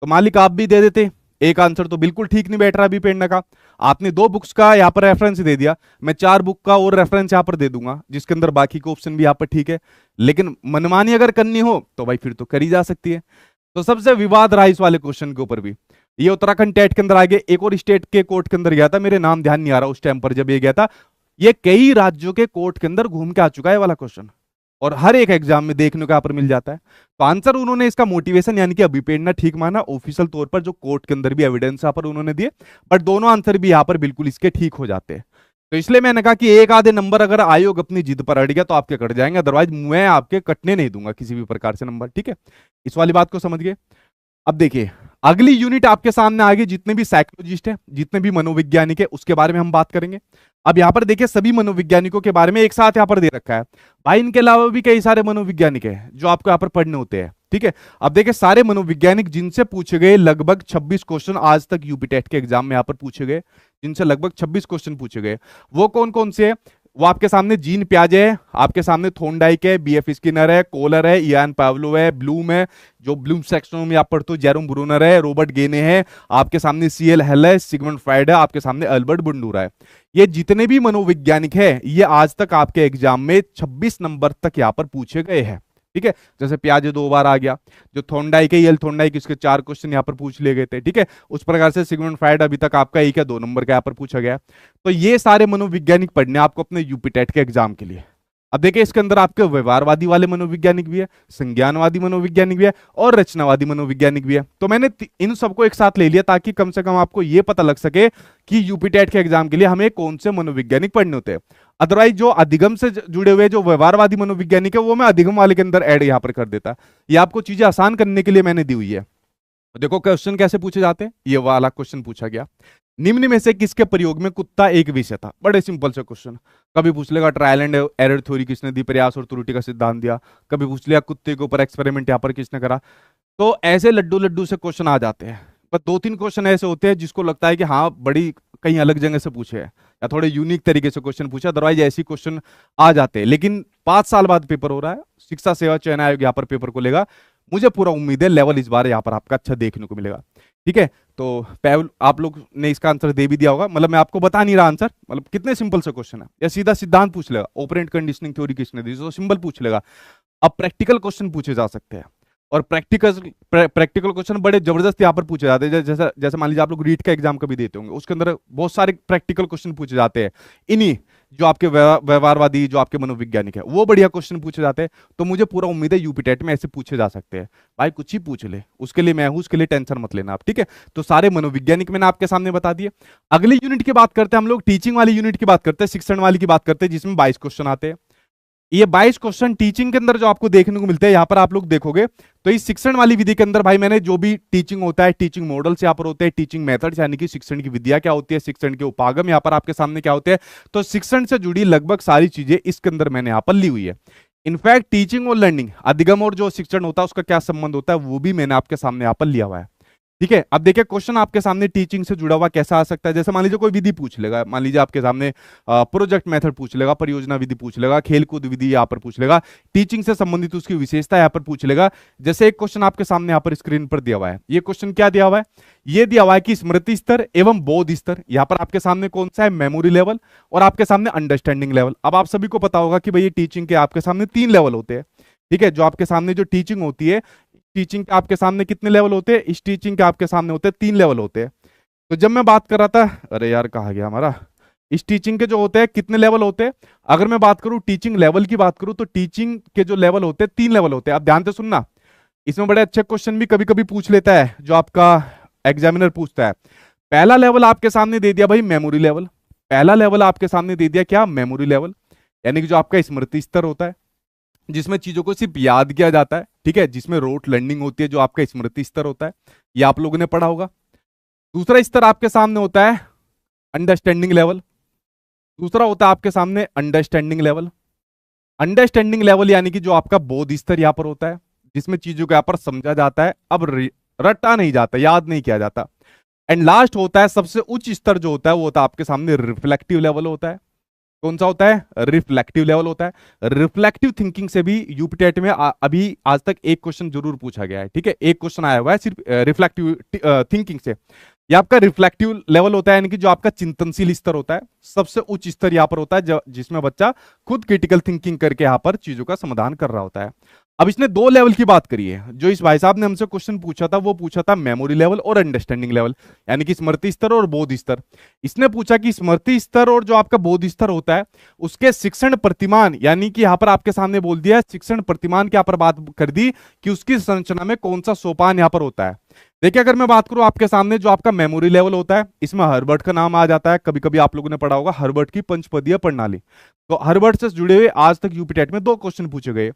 तो मालिक आप भी दे देते, एक आंसर तो बिल्कुल ठीक नहीं बैठ रहा अभी पेड़ना का, आपने दो बुक्स का यहाँ पर रेफरेंस दे दिया, मैं 4 बुक का और रेफरेंस यहाँ पर दे दूंगा जिसके अंदर बाकी के ऑप्शन भी यहाँ पर ठीक है। लेकिन मनमानी अगर करनी हो तो भाई फिर तो करी जा सकती है। तो सबसे विवाद रहा इस वाले क्वेश्चन के ऊपर भी। ये उत्तराखंड टेट के अंदर आगे एक और स्टेट के कोर्ट के अंदर गया था, मेरे नाम ध्यान नहीं आ रहा उस टाइम पर जब ये गया था। ये कई राज्यों के कोर्ट के अंदर घूम के आ चुका है वाला क्वेश्चन, और हर एक एग्जाम में देखने को यहाँ पर मिल जाता है। तो आंसर उन्होंने इसका मोटिवेशन यानी कि अभिप्रेरणा ठीक माना, ऑफिशियल तौर पर जो कोर्ट के अंदर भी एविडेंस यहाँ पर उन्होंने दिए, बट दोनों आंसर भी यहाँ पर बिल्कुल इसके ठीक हो जाते हैं। तो इसलिए मैंने कहा कि एक आधे नंबर अगर आयोग अपनी जिद पर अड़ गया तो आपके कट जाएंगे, अदरवाइज मैं आपके कटने नहीं दूंगा किसी भी प्रकार से नंबर, ठीक है, इस वाली बात को समझ गए। अब देखिए अगली यूनिट आपके सामने आ गई, जितने भी साइकोलॉजिस्ट है, जितने भी मनोवैज्ञानिक है, उसके बारे में हम बात करेंगे। अब यहाँ पर देखिए सभी मनोवैज्ञानिकों के बारे में एक साथ यहाँ पर दे रखा है भाई, इनके अलावा भी कई सारे मनोवैज्ञानिक है जो आपको यहाँ पर पढ़ने होते हैं, ठीक है। अब देखिए सारे मनोवैज्ञानिक जिनसे पूछे गए लगभग 26 क्वेश्चन आज तक यूपी टेट के एग्जाम में यहाँ पर पूछे गए, जिनसे लगभग 26 क्वेश्चन पूछे गए, वो कौन कौन से है वो आपके सामने जीन पियाजे है, आपके सामने थोंडाइक है, बीएफ स्किनर है, कोलर है, इयान पावलो है, ब्लूम है, जो ब्लूम सेक्सोनोमी आप पढ़ते हो, जेरोम ब्रूनर है, रॉबर्ट गेने है, आपके सामने सीएल हेल है, सिगमंड फ्राइड है, आपके सामने अल्बर्ट बंडूरा है। ये जितने भी मनोवैज्ञानिक है ये आज तक आपके एग्जाम में 26 नंबर तक यहाँ पर पूछे गए हैं, ठीक है। जैसे पियाजे 2 बार आ गया, जो थोंडाइक है यल थोंडाइक, इसके 4 क्वेश्चन यहाँ पर पूछ लिए गए थे, ठीक है। उस प्रकार से सिगमंड फ्राइड अभी तक आपका 1 या 2 नंबर का यहाँ पर पूछा गया। तो ये सारे मनोवैज्ञानिक पढ़ने आपको अपने यूपी टेट के एग्जाम के लिए। अब देखिए इसके अंदर आपके व्यवहारवादी वाले मनोवैज्ञानिक भी है, संज्ञानवादी मनोवैज्ञानिक भी है और रचनावादी मनोवैज्ञानिक भी है। तो मैंने इन सबको एक साथ ले लिया ताकि कम से कम आपको यह पता लग सके कि यूपी टेट के एग्जाम के लिए हमें कौन से मनोवैज्ञानिक पढ़ने होते हैं। अदरवाइज जो अधिगम से जुड़े हुए जो व्यवहारवादी मनोवैज्ञानिक है वो मैं अधिगम वाले के अंदर ऐड यहां पर कर देता। ये आपको चीजें आसान करने के लिए मैंने दी हुई है। देखो क्वेश्चन कैसे पूछे जाते हैं, ये वाला क्वेश्चन पूछा गया, निम्न में से किसके प्रयोग में कुत्ता एक विषय था। बड़े सिंपल से क्वेश्चन। कभी पूछ लेगा ट्रायल एंड एरर थ्योरी किसने दी, प्रयास और त्रुटि का सिद्धांत दिया। कभी पूछ लिया कुत्ते के ऊपर एक्सपेरिमेंट यहाँ पर किसने करा। तो ऐसे लड्डू लड्डू से क्वेश्चन आ जाते हैं। पर दो तीन क्वेश्चन ऐसे होते हैं जिसको लगता है कि हाँ बड़ी कहीं अलग जगह से पूछे हैं या थोड़े यूनिक तरीके से क्वेश्चन पूछे, अदरवाइज ऐसी क्वेश्चन आ जाते हैं। लेकिन 5 साल बाद पेपर हो रहा है, शिक्षा सेवा चयन आयोग यहाँ पर पेपर को लेगा। मुझे पूरा उम्मीद है लेवल इस बार यहाँ पर आपका अच्छा देखने को मिलेगा। ठीक है, तो पैवल आप लोग ने इसका आंसर दे भी दिया होगा, मतलब मैं आपको बता नहीं रहा आंसर, मतलब कितने सिंपल से क्वेश्चन है। या सीधा सिद्धांत पूछ लेगा, ऑपरेंट कंडीशनिंग थ्योरी किसने दी, तो सिंपल पूछ लेगा। अब प्रैक्टिकल क्वेश्चन पूछे जा सकते हैं, और प्रैक्टिकल क्वेश्चन बड़े जबरदस्त यहाँ पर पूछे जाते हैं। जैसे जैसे मान लीजिए आप लोग रीट का एग्जाम कभी देते होंगे, उसके अंदर बहुत सारे प्रैक्टिकल क्वेश्चन पूछे जाते हैं। इन्हीं जो आपके व्यवहारवादी, जो आपके मनोवैज्ञानिक है, वो बढ़िया क्वेश्चन पूछे जाते हैं। तो मुझे पूरा उम्मीद है यूपी टेट में ऐसे पूछे जा सकते हैं। भाई कुछ ही पूछ ले, उसके लिए मैं हूं, उसके लिए टेंशन मत लेना आप। ठीक है, तो सारे मनोवैज्ञानिक मैंने आपके सामने बता दिए। अगली यूनिट की बात करते हैं हम लोग, टीचिंग वाली यूनिट की बात करते हैं, शिक्षण वाली की बात करते हैं, जिसमें 22 क्वेश्चन आते हैं। ये 22 क्वेश्चन टीचिंग के अंदर जो आपको देखने को मिलते हैं, यहां पर आप लोग देखोगे तो इस शिक्षण वाली विधि के अंदर भाई मैंने जो भी टीचिंग होता है, टीचिंग मॉडल्स यहाँ पर होते हैं, टीचिंग मेथड्स यानी कि शिक्षण की विद्या क्या होती है, शिक्षण के उपागम यहाँ पर आपके सामने क्या होते हैं, तो शिक्षण से जुड़ी लगभग सारी चीजें इसके अंदर मैंने यहाँ पर ली हुई है। इनफैक्ट टीचिंग और लर्निंग, अधिगम और जो शिक्षण होता है उसका क्या संबंध होता है, वो भी मैंने आपके सामने यहाँ पर लिया हुआ है। ठीक है, अब देखिए क्वेश्चन आपके सामने टीचिंग से जुड़ा हुआ कैसा आ सकता है। जैसे मान लीजिए कोई विधि पूछ लेगा, मान लीजिए आपके सामने प्रोजेक्ट मेथड पूछ लेगा, परियोजना विधि पूछ लेगा, खेलकूद विधि यहाँ पर पूछ लेगा, टीचिंग से संबंधित उसकी विशेषता यहाँ पर पूछ लेगा। जैसे एक क्वेश्चन आपके सामने यहाँ पर स्क्रीन पर दिया हुआ है, ये क्वेश्चन क्या दिया हुआ है, ये दिया हुआ है कि स्मृति स्तर एवं बोध स्तर, यहाँ पर आपके सामने कौन सा है, मेमोरी लेवल, और आपके सामने अंडरस्टैंडिंग लेवल। अब आप सभी को पता होगा कि भाई टीचिंग के आपके सामने 3 लेवल होते हैं। ठीक है, जो आपके सामने जो टीचिंग होती है, टीचिंग के आपके सामने कितने लेवल होते हैं, इस टीचिंग के आपके सामने होते हैं 3 लेवल होते हैं। तो जब मैं बात कर रहा था, अरे यार कहा गया हमारा, इस टीचिंग के जो होते हैं कितने लेवल होते हैं, अगर मैं बात करूं टीचिंग लेवल की बात करूं तो टीचिंग के जो लेवल होते हैं 3 लेवल होते हैं। आप ध्यान से सुनना, इसमें बड़े अच्छे क्वेश्चन भी कभी कभी पूछ लेता है जो आपका एग्जामिनर पूछता है। पहला लेवल आपके सामने दे दिया भाई मेमोरी लेवल, पहला लेवल आपके सामने दे दिया क्या, मेमोरी लेवल, यानी कि जो आपका स्मृति स्तर होता है, जिसमें चीजों को सिर्फ याद किया जाता है। ठीक है, जिसमें रोट लर्निंग होती है, जो आपका स्मृति स्तर होता है, ये आप लोगों ने पढ़ा होगा। दूसरा स्तर आपके सामने होता है अंडरस्टैंडिंग लेवल, दूसरा होता है आपके सामने अंडरस्टैंडिंग लेवल। अंडरस्टैंडिंग लेवल यानी कि जो आपका बोध स्तर यहाँ पर होता है, जिसमें चीजों को यहाँ पर समझा जाता है, अब रटा नहीं जाता, याद नहीं किया जाता। एंड लास्ट होता है सबसे उच्च स्तर जो होता है, वो होता है आपके सामने रिफ्लेक्टिव लेवल होता है। कौन सा होता है, रिफ्लेक्टिव लेवल होता है। रिफ्लेक्टिव थिंकिंग से भी यूपी टेट में अभी आज तक एक क्वेश्चन जरूर पूछा गया है। ठीक है, एक क्वेश्चन आया हुआ है सिर्फ रिफ्लेक्टिव थिंकिंग से। ये आपका रिफ्लेक्टिव लेवल होता है, यानी कि जो आपका चिंतनशील स्तर होता है, सबसे उच्च स्तर यहाँ पर होता है, जिसमें बच्चा खुद क्रिटिकल थिंकिंग करके यहाँ पर चीजों का समाधान कर रहा होता है। अब इसने 2 लेवल की बात करी है। जो इस भाई साहब ने हमसे क्वेश्चन पूछा था, वो पूछा था मेमोरी लेवल और अंडरस्टैंडिंग लेवल, यानी कि स्मृति स्तर और बोध स्तर। इसने पूछा कि स्मृति स्तर और जो आपका बोध स्तर होता है, उसके शिक्षण प्रतिमान, यानी कि यहाँ पर आपके सामने बोल दिया शिक्षण प्रतिमान की यहाँ पर बात कर दी कि उसकी संरचना में कौन सा सोपान यहाँ पर होता है। देखिए अगर मैं बात करूं आपके सामने जो आपका मेमोरी लेवल होता है, इसमें हर्बर्ट का नाम आ जाता है। कभी कभी आप लोगों ने पढ़ा होगा हर्बर्ट की पंचपदीय प्रणाली। तो हर्बर्ट से जुड़े हुए आज तक यूपी टेट में 2 क्वेश्चन पूछे गए।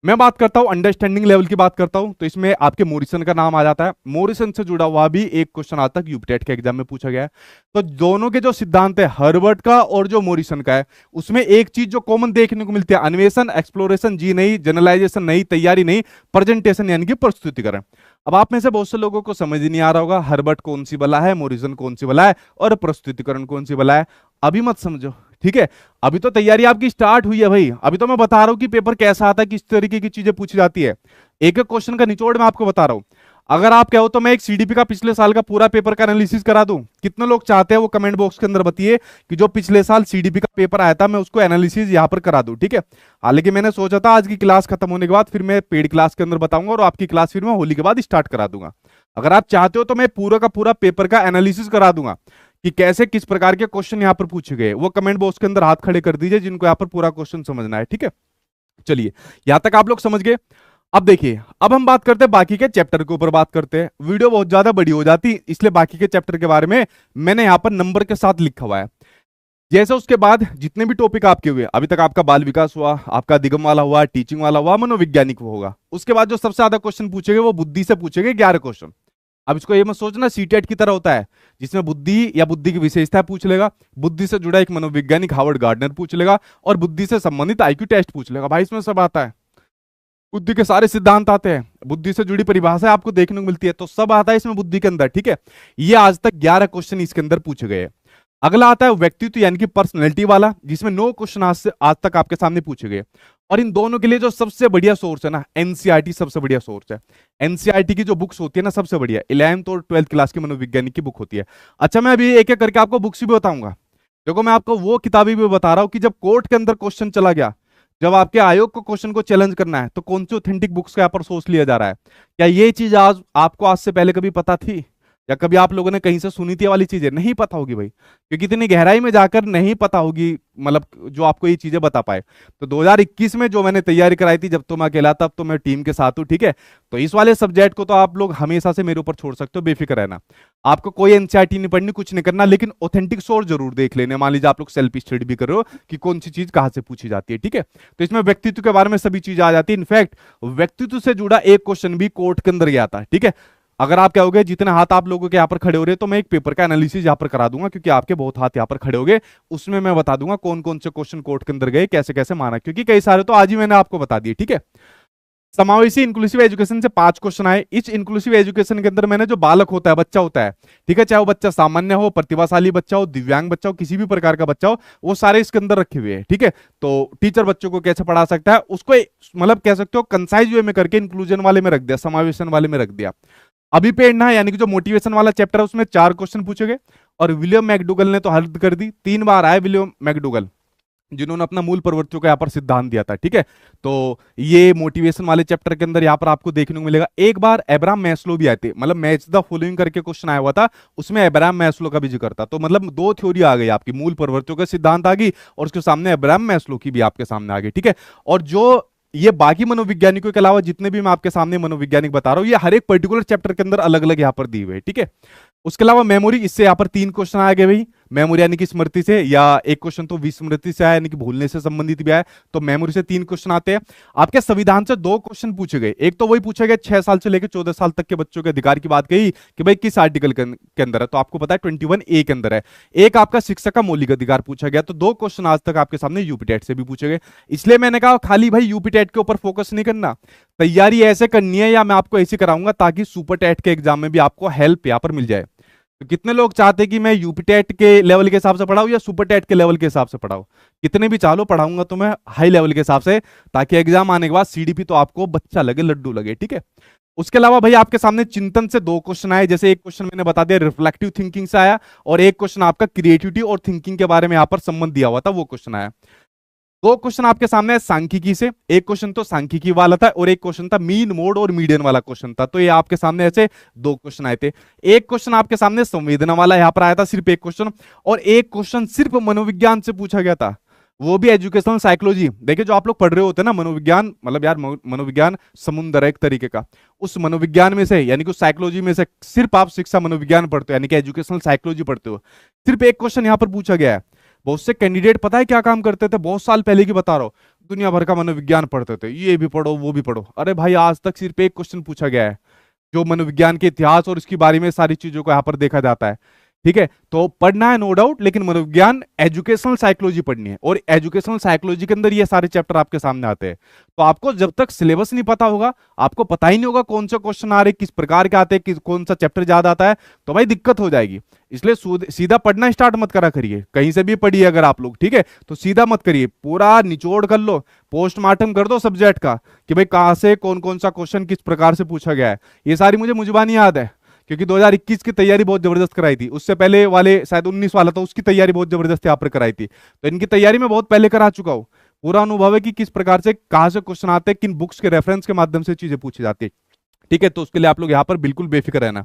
मैं बात करता हूं अंडरस्टैंडिंग लेवल की बात करता हूं, तो इसमें आपके मोरिसन का नाम आ जाता है। मोरिसन से जुड़ा हुआ भी एक क्वेश्चन आज तक यूपी टेट के एग्जाम में पूछा गया है। तो दोनों के जो सिद्धांत है, हर्बर्ट का और जो मोरिसन का है, उसमें एक चीज जो कॉमन देखने को मिलती है, अन्वेषण, एक्सप्लोरेशन जी नहीं, जनरलाइजेशन नहीं, तैयारी नहीं, प्रेजेंटेशन यानी कि प्रस्तुतिकरण। अब आप में से बहुत से लोगों को समझ ही नहीं आ रहा होगा हर्बर्ट कौन सी बला है, मोरिसन कौन सी बला है, और प्रस्तुतिकरण कौन सी बला है। अभी मत समझो, ठीक है, अभी तो तैयारी आपकी स्टार्ट हुई है भाई। अभी तो मैं बता रहा हूं कि पेपर कैसा आता है, किस तरीके की चीजें पूछी जाती है। एक एक क्वेश्चन का निचोड़ मैं आपको बता रहा हूं। अगर आप कहो तो मैं एक सीडीपी का पिछले साल का पूरा पेपर का एनालिसिस करा दूं। कितने लोग चाहते हैं वो कमेंट बॉक्स के अंदर बताइए कि जो पिछले साल सीडीपी का पेपर आया था मैं उसको एनालिसिस यहां पर करा दूं। ठीक है, हालांकि मैंने सोचा था आज की क्लास खत्म होने के बाद फिर मैं पेड क्लास के अंदर बताऊंगा और आपकी क्लास फिर मैं होली के बाद स्टार्ट करा दूंगा। अगर आप चाहते हो तो मैं पूरा का पूरा पेपर का एनालिसिस करा दूंगा कि कैसे किस प्रकार के क्वेश्चन यहां पर पूछे गए। वो कमेंट बॉक्स के अंदर हाथ खड़े कर दीजिए जिनको यहां पर पूरा क्वेश्चन समझना है। ठीक है, चलिए यहां तक आप लोग समझ गए। अब देखिए, अब हम बात करते हैं बाकी के चैप्टर के ऊपर बात करते हैं। वीडियो बहुत ज्यादा बड़ी हो जाती, इसलिए बाकी के चैप्टर के बारे में मैंने यहां पर नंबर के साथ लिखा हुआ है। जैसे उसके बाद जितने भी टॉपिक आपके हुए अभी तक, आपका बाल विकास हुआ, आपका दिगम वाला हुआ, टीचिंग वाला हुआ, मनोवैज्ञानिक होगा, उसके बाद जो सबसे ज्यादा क्वेश्चन पूछेंगे वो बुद्धि से पूछेंगे 11 क्वेश्चन। अब इसको ये मत सोचना सीटेट की तरह होता है जिसमें बुद्धि या बुद्धि की विशेषता पूछ लेगा, बुद्धि से जुड़ा एक मनोवैज्ञानिक हार्वर्ड गार्डनर पूछ लेगा, और बुद्धि से संबंधित आईक्यू टेस्ट पूछ लेगा। भाई इसमें सब आता है, बुद्धि के सारे सिद्धांत आते हैं, बुद्धि से जुड़ी परिभाषा आपको देखने को मिलती है, तो सब आता है इसमें बुद्धि के अंदर। ठीक है, ये आज तक 11 क्वेश्चन इसके अंदर पूछे गए। अगला आता है व्यक्तित्व यानी कि पर्सनैलिटी वाला, जिसमें 9 क्वेश्चन आज तक आपके सामने पूछे गए। और इन दोनों के लिए जो सबसे बढ़िया सोर्स है ना, एनसीईआरटी सबसे बढ़िया सोर्स है। एनसीईआरटी की जो बुक्स होती है ना सबसे बढ़िया 11th और 12th क्लास की मनोविज्ञानिक की बुक होती है। अच्छा, मैं अभी एक एक करके आपको बुक्स भी बताऊंगा। देखो, मैं आपको वो किताबें भी बता रहा हूं कि जब कोर्ट के अंदर क्वेश्चन चला गया, जब आपके आयोग को क्वेश्चन को चैलेंज करना है, तो कौन सी ऑथेंटिक बुक्स का यहाँ पर सोर्स लिया जा रहा है। क्या ये चीज आज आपको आज से पहले कभी पता थी, या कभी आप लोगों ने कहीं से सुनी थी? ये वाली चीजें नहीं पता होगी भाई, क्योंकि इतनी गहराई में जाकर नहीं पता होगी, मतलब जो आपको ये चीजें बता पाए। तो 2021 में जो मैंने तैयारी कराई थी, जब तो मैं अकेला था, अब तो मैं टीम के साथ हूँ। ठीक है, तो इस वाले सब्जेक्ट को तो आप लोग हमेशा से मेरे ऊपर छोड़ सकते हो, बेफिक्र रहना। आपको कोई एनसीईआरटी नहीं पढ़नी, कुछ नहीं करना, लेकिन ऑथेंटिक सोर्स जरूर देख लेने। मान लीजिए आप लोग सेल्फ स्टडी भी कर रहे हो कि कौन सी चीज कहां से पूछी जाती है। ठीक है, तो इसमें व्यक्तित्व के बारे में सभी चीज आ जाती है। इनफैक्ट व्यक्तित्व से जुड़ा एक क्वेश्चन भी कोर्ट के अंदर गया था। ठीक है, अगर आप कहोगे जितने हाथ आप लोगों के यहाँ पर खड़े हो रहे हैं, तो मैं एक पेपर का एनालिसिस यहाँ पर करा दूंगा, क्योंकि आपके बहुत हाथ यहाँ पर खड़े हो गए। उसमें मैं बता दूंगा कौन कौन से क्वेश्चन कोर्ट के अंदर गए, कैसे कैसे माना, क्योंकि कई सारे तो आज ही मैंने आपको बता दिए। ठीक है, समावेशी इंक्लूसिव एजुकेशन से 5 क्वेश्चन आए। इस इंक्लूसिव एजुकेशन के अंदर मैंने जो बालक होता है, बच्चा होता है, ठीक है, चाहे वो बच्चा सामान्य हो, प्रतिभाशाली बच्चा हो, दिव्यांग बच्चा हो, किसी भी प्रकार का बच्चा हो, वो सारे इसके अंदर रखे हुए हैं। ठीक है, तो टीचर बच्चों को कैसे पढ़ा सकता है उसको मतलब कह सकते हो कंसाइज वे में करके इंक्लूजन वाले में रख दिया, समावेशन वाले में रख दिया। अभिप्रेरणा यानी कि जो मोटिवेशन वाला चैप्टर है, उसमें 4 क्वेश्चन पूछे गए, और विलियम मैकडूगल ने तो हल कर दी। 3 बार आए विलियम मैकडूगल, जिन्होंने अपना मूल प्रवृत्तियों का यहाँ पर सिद्धांत दिया था। ठीक है, तो ये मोटिवेशन वाले चैप्टर के अंदर यहाँ पर आपको देखने को मिलेगा। एक बार एब्राहम मैस्लो भी आए थे, मतलब मैच द फॉलोइंग करके क्वेश्चन आया हुआ था, उसमें एब्राहम मैस्लो का भी जिक्र था। तो मतलब 2 थ्योरी आ गई आपकी, मूल प्रवृत्तियों का सिद्धांत आ गई, और उसके सामने एब्राहम मैस्लो की भी आपके सामने आ गई। ठीक है, और जो ये बाकी मनोविज्ञानिकों के अलावा जितने भी मैं आपके सामने मनोवैज्ञानिक बता रहा हूं, ये हर एक पर्टिकुलर चैप्टर के अंदर अलग अलग यहाँ पर दी हुई है। ठीक है, उसके अलावा मेमोरी, इससे यहाँ पर 3 क्वेश्चन आ गए भाई। मेमोरी यानी कि स्मृति से, या एक क्वेश्चन तो विस्मृति से आया, यानी कि भूलने से संबंधित भी आया, तो मेमोरी से 3 क्वेश्चन आते हैं। आपके संविधान से 2 क्वेश्चन पूछे गए। एक तो वही पूछा गया 6 साल से लेकर 14 साल तक के बच्चों के अधिकार की बात कही कि भाई किस आर्टिकल के अंदर है, तो आपको पता है 21A के अंदर है। एक आपका शिक्षक का मौलिक अधिकार पूछा गया। तो 2 क्वेश्चन आज तक आपके सामने यूपीटेट से भी पूछे गए। इसलिए मैंने कहा खाली भाई यूपीटेट के ऊपर फोकस नहीं करना, तैयारी ऐसे करनी है, या मैं आपको ऐसे कराऊंगा ताकि सुपर टेट के एग्जाम में भी आपको हेल्प यहाँ पर मिल जाए। तो कितने लोग चाहते हैं कि मैं यूपी टेट के लेवल के हिसाब से पढ़ाऊं या सुपर टेट के लेवल के हिसाब से पढ़ाऊं? कितने भी चालो पढ़ाऊंगा तो मैं हाई लेवल के हिसाब से, ताकि एग्जाम आने के बाद सीडीपी तो आपको बच्चा लगे, लड्डू लगे। ठीक है, उसके अलावा भाई आपके सामने चिंतन से 2 क्वेश्चन आए। जैसे एक क्वेश्चन मैंने बता दिया रिफ्लेक्टिव थिंकिंग से आया, और एक क्वेश्चन आपका क्रिएटिविटी और थिंकिंग के बारे में यहाँ पर संबंध दिया हुआ था, वो क्वेश्चन आया। 2 क्वेश्चन आपके सामने है सांख्यिकी से, एक क्वेश्चन तो सांख्यिकी वाला था, और एक क्वेश्चन था मीन, मोड और मीडियन वाला क्वेश्चन था। तो ये आपके सामने ऐसे 2 क्वेश्चन आए थे। एक क्वेश्चन आपके सामने संवेदना वाला यहाँ पर आया था, सिर्फ एक क्वेश्चन, और एक क्वेश्चन सिर्फ मनोविज्ञान से पूछा गया था, वो भी एजुकेशनल साइकोलॉजी। देखिए जो आप लोग पढ़ रहे होते हैं ना मनोविज्ञान, मतलब यार मनोविज्ञान समुद्र है एक तरीके का, उस मनोविज्ञान में से यानी कि उस साइकोलॉजी में से सिर्फ आप शिक्षा मनोविज्ञान पढ़ते हो, यानी कि एजुकेशनल साइकोलॉजी पढ़ते हो। सिर्फ एक क्वेश्चन यहाँ पर पूछा गया है। बहुत से कैंडिडेट पता है क्या काम करते थे, बहुत साल पहले की बता रहा हूं, दुनिया भर का मनोविज्ञान पढ़ते थे, ये भी पढ़ो वो भी पढ़ो। अरे भाई आज तक सिर्फ एक क्वेश्चन पूछा गया है, जो मनोविज्ञान के इतिहास और इसके बारे में सारी चीजों को यहाँ पर देखा जाता है। ठीक है, तो पढ़ना है नो डाउट, लेकिन मनोविज्ञान एजुकेशनल साइकोलॉजी पढ़नी है, और एजुकेशनल साइकोलॉजी के अंदर ये सारे चैप्टर आपके सामने आते हैं। तो आपको जब तक सिलेबस नहीं पता होगा, आपको पता ही नहीं होगा कौन सा क्वेश्चन आ रहे, किस प्रकार के आते हैं, कौन सा चैप्टर ज्यादा आता है, तो भाई दिक्कत हो जाएगी। इसलिए सीधा पढ़ना स्टार्ट मत करा करिए, कहीं से भी पढ़िए अगर आप लोग, ठीक है, तो सीधा मत करिए, पूरा निचोड़ कर लो, पोस्टमार्टम कर दो सब्जेक्ट का कि भाई कहां से कौन कौन सा क्वेश्चन किस प्रकार से पूछा गया है। ये सारी मुझे मुजबानी याद है, क्योंकि 2021 की तैयारी बहुत जबरदस्त कराई थी, उससे पहले वाले शायद 19 वाला था, उसकी तैयारी बहुत जबरदस्त यहाँ पर कराई थी। तो इनकी तैयारी मैं बहुत पहले करा चुका हूँ, पूरा अनुभव है कि किस प्रकार से कहां से क्वेश्चन आते हैं, किन बुक्स के रेफरेंस के माध्यम से चीजें पूछी जाती है। ठीक है, तो उसके लिए आप लोग यहाँ पर बिल्कुल बेफिक्र रहना।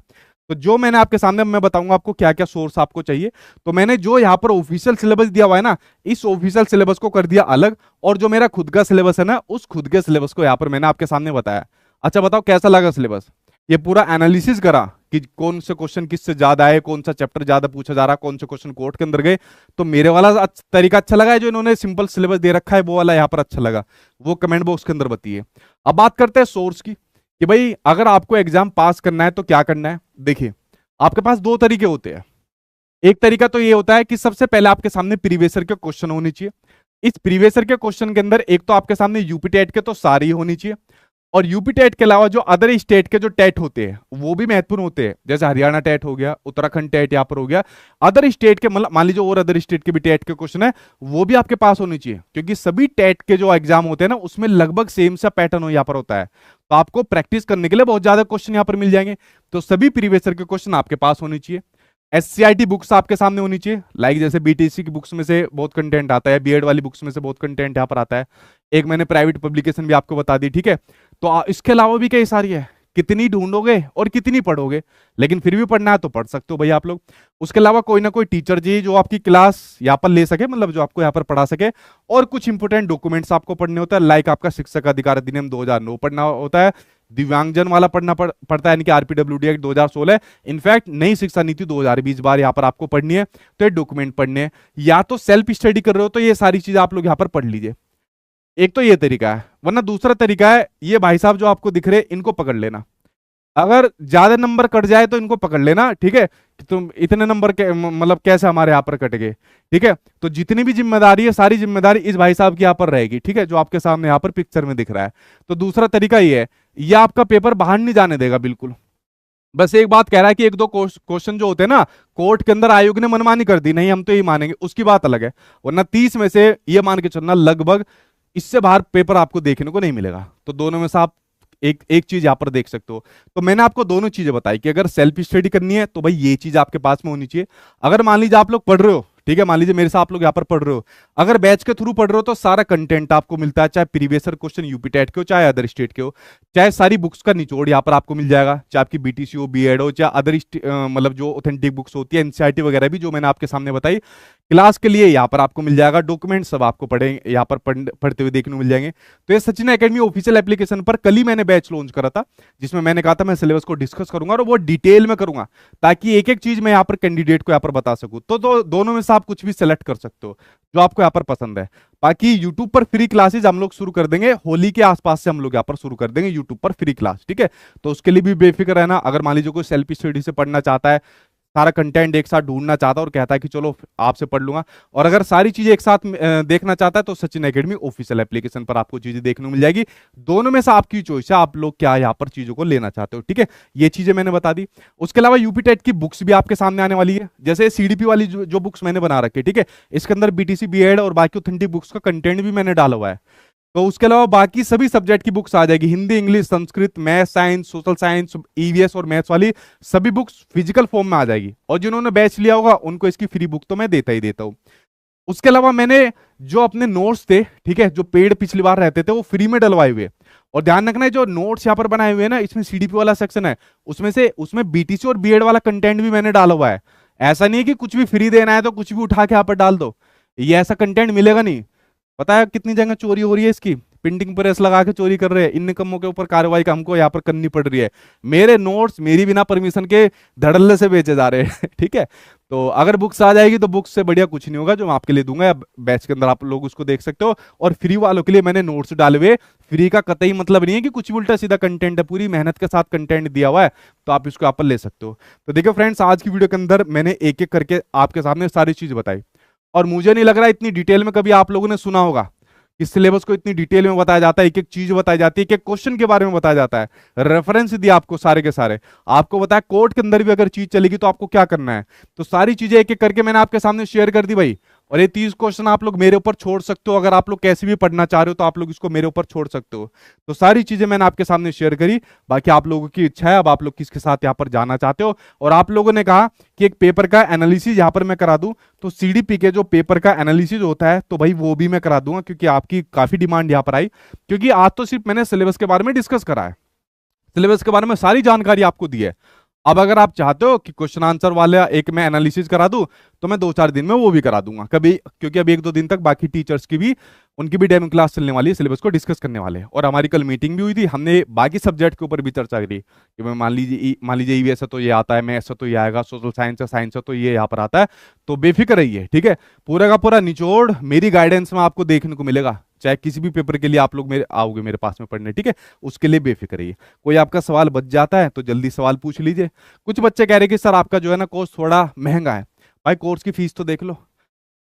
तो जो मैंने आपके सामने, मैं बताऊंगा आपको क्या क्या सोर्स आपको चाहिए। तो मैंने जो यहाँ पर ऑफिशियल सिलेबस दिया हुआ है ना, इस ऑफिशियल सिलेबस को कर दिया अलग, और जो मेरा खुद का सिलेबस है ना, उस खुद के सिलेबस को यहाँ पर मैंने आपके सामने बताया। अच्छा बताओ कैसा लगा सिलेबस? ये पूरा एनालिसिस करा कि कौन से क्वेश्चन किससे ज्यादा आए, कौन सा चैप्टर ज्यादा पूछा जा रहा, कौन से क्वेश्चन कोर्ट के अंदर गए। तो मेरे वाला तरीका अच्छा लगा है, जो इन्होंने सिंपल सिलेबस दे रखा है वो वाला यहाँ पर अच्छा लगा, वो कमेंट बॉक्स के अंदर बताइए। अब बात करते हैं सोर्स की, कि भाई अगर आपको एग्जाम पास करना है तो क्या करना है। देखिए, आपके पास दो तरीके होते हैं। एक तरीका तो ये होता है कि सबसे पहले आपके सामने प्रीवियस ईयर के क्वेश्चन होने चाहिए। इस प्रीवियस ईयर के क्वेश्चन के अंदर एक तो आपके सामने यूपी टेट के तो सारी होनी चाहिए, और यूपी टेट के अलावा जो अदर स्टेट के जो टेट होते हैं वो भी महत्वपूर्ण होते हैं। जैसे हरियाणा टेट हो गया, उत्तराखंड टेट यहाँ पर हो गया, अदर स्टेट के मतलब मान लीजिए और अदर स्टेट के भी टेट के क्वेश्चन है वो भी आपके पास होने चाहिए, क्योंकि सभी टेट के जो एग्जाम होते हैं ना उसमें लगभग सेम सा पैटर्न यहाँ पर होता है। तो आपको प्रैक्टिस करने के लिए बहुत ज्यादा क्वेश्चन यहाँ पर मिल जाएंगे। तो सभी प्रीवियस ईयर के क्वेश्चन आपके पास होने चाहिए। एससीईआरटी बुक्स आपके सामने होनी चाहिए, लाइक जैसे बीटीसी की बुक्स में से बहुत कंटेंट आता है, बीएड वाली बुक्स में से बहुत कंटेंट यहाँ पर आता है। एक मैंने प्राइवेट पब्लिकेशन भी आपको बता दी, ठीक है। तो इसके अलावा भी कई सारी है, कितनी ढूंढोगे और कितनी पढ़ोगे, लेकिन फिर भी पढ़ना है तो पढ़ सकते हो भाई आप लोग। उसके अलावा कोई ना कोई टीचर जी जो आपकी क्लास यहाँ पर ले सके, मतलब जो आपको यहाँ पर पढ़ा सके, और कुछ इंपोर्टेंट डॉक्यूमेंट्स आपको पढ़ने होता है, लाइक आपका शिक्षक अधिकार अधिनियम 2009 पढ़ना होता है, दिव्यांगजन वाला पड़ता है यानी कि आरपीडब्ल्यूडी एक्ट 2016, इनफैक्ट नई शिक्षा नीति 2020 बार यहाँ पर आपको पढ़नी है, तो ये डॉक्यूमेंट पढ़ने हैं। या तो सेल्फ स्टडी कर रहे हो तो ये सारी चीजें आप लोग यहाँ पर पढ़ लीजिए। एक तो ये तरीका है, वरना दूसरा तरीका है ये भाई साहब जो आपको दिख रहे हैं इनको पकड़ लेना। अगर ज्यादा नंबर कट जाए तो इनको पकड़ लेना, ठीक है, कि तुम इतने नंबर के मतलब कैसे हमारे यहाँ पर कट गए, ठीक है। तो जितनी भी जिम्मेदारी है सारी जिम्मेदारी इस भाई साहब की यहाँ पर रहेगी, ठीक है, जो आपके सामने यहाँ पर पिक्चर में दिख रहा है। तो दूसरा तरीका ये है, ये आपका पेपर बाहर नहीं जाने देगा बिल्कुल। बस एक बात कह रहा है कि एक दो क्वेश्चन जो होते हैं ना कोर्ट के अंदर आयोग ने मनमानी कर दी, नहीं हम तो यही मानेंगे, उसकी बात अलग है, वरना 30 में से ये मान के चलना लगभग इससे बाहर पेपर आपको देखने को नहीं मिलेगा। तो दोनों में से आप एक एक चीज यहां पर देख सकते हो। तो मैंने आपको दोनों चीजें बताई कि अगर सेल्फ स्टडी करनी है तो भाई ये चीज आपके पास में होनी चाहिए। अगर मान लीजिए आप लोग पढ़ रहे हो, ठीक है, मान लीजिए मेरे साथ आप लोग यहाँ पर पढ़ रहे हो, अगर बैच के थ्रू पढ़ रहे हो तो सारा कंटेंट आपको मिलता है, चाहे previous year question UP TET के हो चाहे अदर स्टेट के हो, चाहे सारी बुक्स का निचोड़ यहाँ पर आपको मिल जाएगा, चाहे आपकी बीटीसी हो, बीएड हो, चाहे अदर मतलब जो ऑथेंटिक बुक्स होती है एनसीईआरटी वगैरह भी जो मैंने आपके सामने बताई क्लास के लिए यहाँ पर आपको मिल जाएगा। डॉक्यूमेंट सब आपको यहाँ पर पढ़ते हुए देखने को मिल जाएंगे। तो ये सचिन एकेडमी ऑफिशियल एप्लीकेशन पर कल ही मैंने बैच लॉन्च करा था, जिसमें मैंने कहा था मैं सिलेबस को डिस्कस करूंगा और वो डिटेल में करूंगा, ताकि एक एक चीज मैं यहाँ पर कैंडिडेट को यहाँ पर बता सकूं। तो दोनों में से आप कुछ भी सेलेक्ट कर सकते हो जो आपको यहाँ पर पसंद है। बाकी यूट्यूब पर फ्री क्लासेज हम लोग शुरू कर देंगे, होली के आसपास से हम लोग यहाँ पर शुरू कर देंगे यूट्यूब पर फ्री क्लास, ठीक है। तो उसके लिए भी बेफिक्र रहना। अगर मान लीजिए कोई सेल्फ स्टडी से पढ़ना चाहता है, सारा कंटेंट एक साथ ढूंढना चाहता है और कहता है कि चलो आपसे पढ़ लूंगा, और अगर सारी चीजें एक साथ देखना चाहता है तो सचिन एकेडमी ऑफिशियल एप्लीकेशन पर आपको चीजें देखने को मिल जाएगी। दोनों में से आपकी चॉइस है, आप लोग क्या यहाँ पर चीजों को लेना चाहते हो, ठीक है। ये चीजें मैंने बता दी। उसके अलावा यूपी टेट की बुक्स भी आपके सामने आने वाली है, जैसे सीडीपी वाली जो बुक्स मैंने बना रखी है, ठीक है, इसके अंदर बीटीसी बीएड और बाकी ऑथेंटिक बुक्स का कंटेंट भी मैंने डाला हुआ है। तो उसके अलावा बाकी सभी सब्जेक्ट की बुक्स आ जाएगी, Hindi, English, Sanskrit, math, science, social science, EVS और मैथ्स वाली सभी बुक्स फिजिकल फॉर्म में आ जाएगी। और जिन्होंने बैच लिया होगा उनको इसकी फ्री बुक तो मैं देता ही देता हूँ। उसके अलावा मैंने जो अपने नोट्स थे, ठीक है, जो पेड पिछली बार रहते थे वो फ्री में डलवाए हुए। और ध्यान रखना है जो नोट्स यहाँ पर बनाए हुए हैं ना, इसमें सीडीपी वाला सेक्शन है, उसमें बीटीसी और बीएड वाला कंटेंट भी मैंने डाला हुआ है। ऐसा नहीं है कि कुछ भी फ्री देना है तो कुछ भी उठा के यहाँ पर डाल दो, ये ऐसा कंटेंट मिलेगा नहीं। पता है कितनी जगह चोरी हो रही है इसकी, प्रिंटिंग प्रेस लगा के चोरी कर रहे हैं, इन निकम्मों के ऊपर कार्रवाई का हमको यहाँ पर करनी पड़ रही है। मेरे नोट्स मेरी बिना परमिशन के धड़ल्ले से बेचे जा रहे हैं ठीक है। तो अगर बुक्स आ जाएगी तो बुक्स से बढ़िया कुछ नहीं होगा जो मैं आपके लिए दूंगा, बैच के अंदर आप लोग उसको देख सकते हो। और फ्री वालों के लिए मैंने नोट्स डाले हुए, फ्री का कतई मतलब नहीं है कि कुछ भी उल्टा सीधा कंटेंट है, पूरी मेहनत के साथ कंटेंट दिया हुआ है, तो आप इसको यहाँ पर ले सकते हो। तो देखिए फ्रेंड्स, आज की वीडियो के अंदर मैंने एक एक करके आपके सामने सारी चीज बताई, और मुझे नहीं लग रहा इतनी डिटेल में कभी आप लोगों ने सुना होगा। इस सिलेबस को इतनी डिटेल में बताया जाता है, एक एक चीज बताई जाती है, एक एक क्वेश्चन के बारे में बताया जाता है, रेफरेंस दिया आपको सारे के सारे, आपको बताया कोर्ट के अंदर भी अगर चीज चलेगी तो आपको क्या करना है। तो सारी चीजें एक एक करके मैंने आपके सामने शेयर कर दी भाई। और ये 30 क्वेश्चन आप लोग मेरे ऊपर छोड़ सकते हो, अगर आप लोग कैसे भी पढ़ना चाह रहे हो तो आप लोग इसको मेरे ऊपर छोड़ सकते हो। तो सारी चीजें मैंने आपके सामने शेयर करी, बाकी आप लोगों की इच्छा है अब आप लोग किसके साथ यहाँ पर जाना चाहते हो। और आप लोगों ने कहा कि एक पेपर का एनालिसिस यहाँ पर मैं करा दूं, तो सीडीपी के जो पेपर का एनालिसिस होता है तो भाई वो भी मैं करा दूंगा, क्योंकि आपकी काफी डिमांड यहाँ पर आई। क्योंकि आज तो सिर्फ मैंने सिलेबस के बारे में डिस्कस करा है, सिलेबस के बारे में सारी जानकारी आपको दी है। अब अगर आप चाहते हो कि क्वेश्चन आंसर वाला एक मैं एनालिसिस करा दूं तो मैं 2-4 दिन में वो भी करा दूंगा कभी, क्योंकि अभी 1-2 दिन तक बाकी टीचर्स की भी उनकी भी डेमो क्लास चलने वाली है, सिलेबस को डिस्कस करने वाले हैं। और हमारी कल मीटिंग भी हुई थी, हमने बाकी सब्जेक्ट के ऊपर भी चर्चा करी कि मैं मान लीजिए ईवीएस है तो ये आता है, मैथ्स है तो ये आएगा, सोशल साइंस है तो ये यहाँ पर आता है। तो बेफिक्र रहिए, ठीक है। पूरा का पूरा निचोड़ मेरी गाइडेंस में आपको देखने को मिलेगा, चाहे किसी भी पेपर के लिए आप लोग मेरे आओगे मेरे पास में पढ़ने, ठीक है। उसके लिए बेफिक्र रहिए। कोई आपका सवाल बच जाता है तो जल्दी सवाल पूछ लीजिए। कुछ बच्चे कह रहे हैं कि सर आपका जो है ना कोर्स थोड़ा महंगा है। भाई कोर्स की फीस तो देख लो,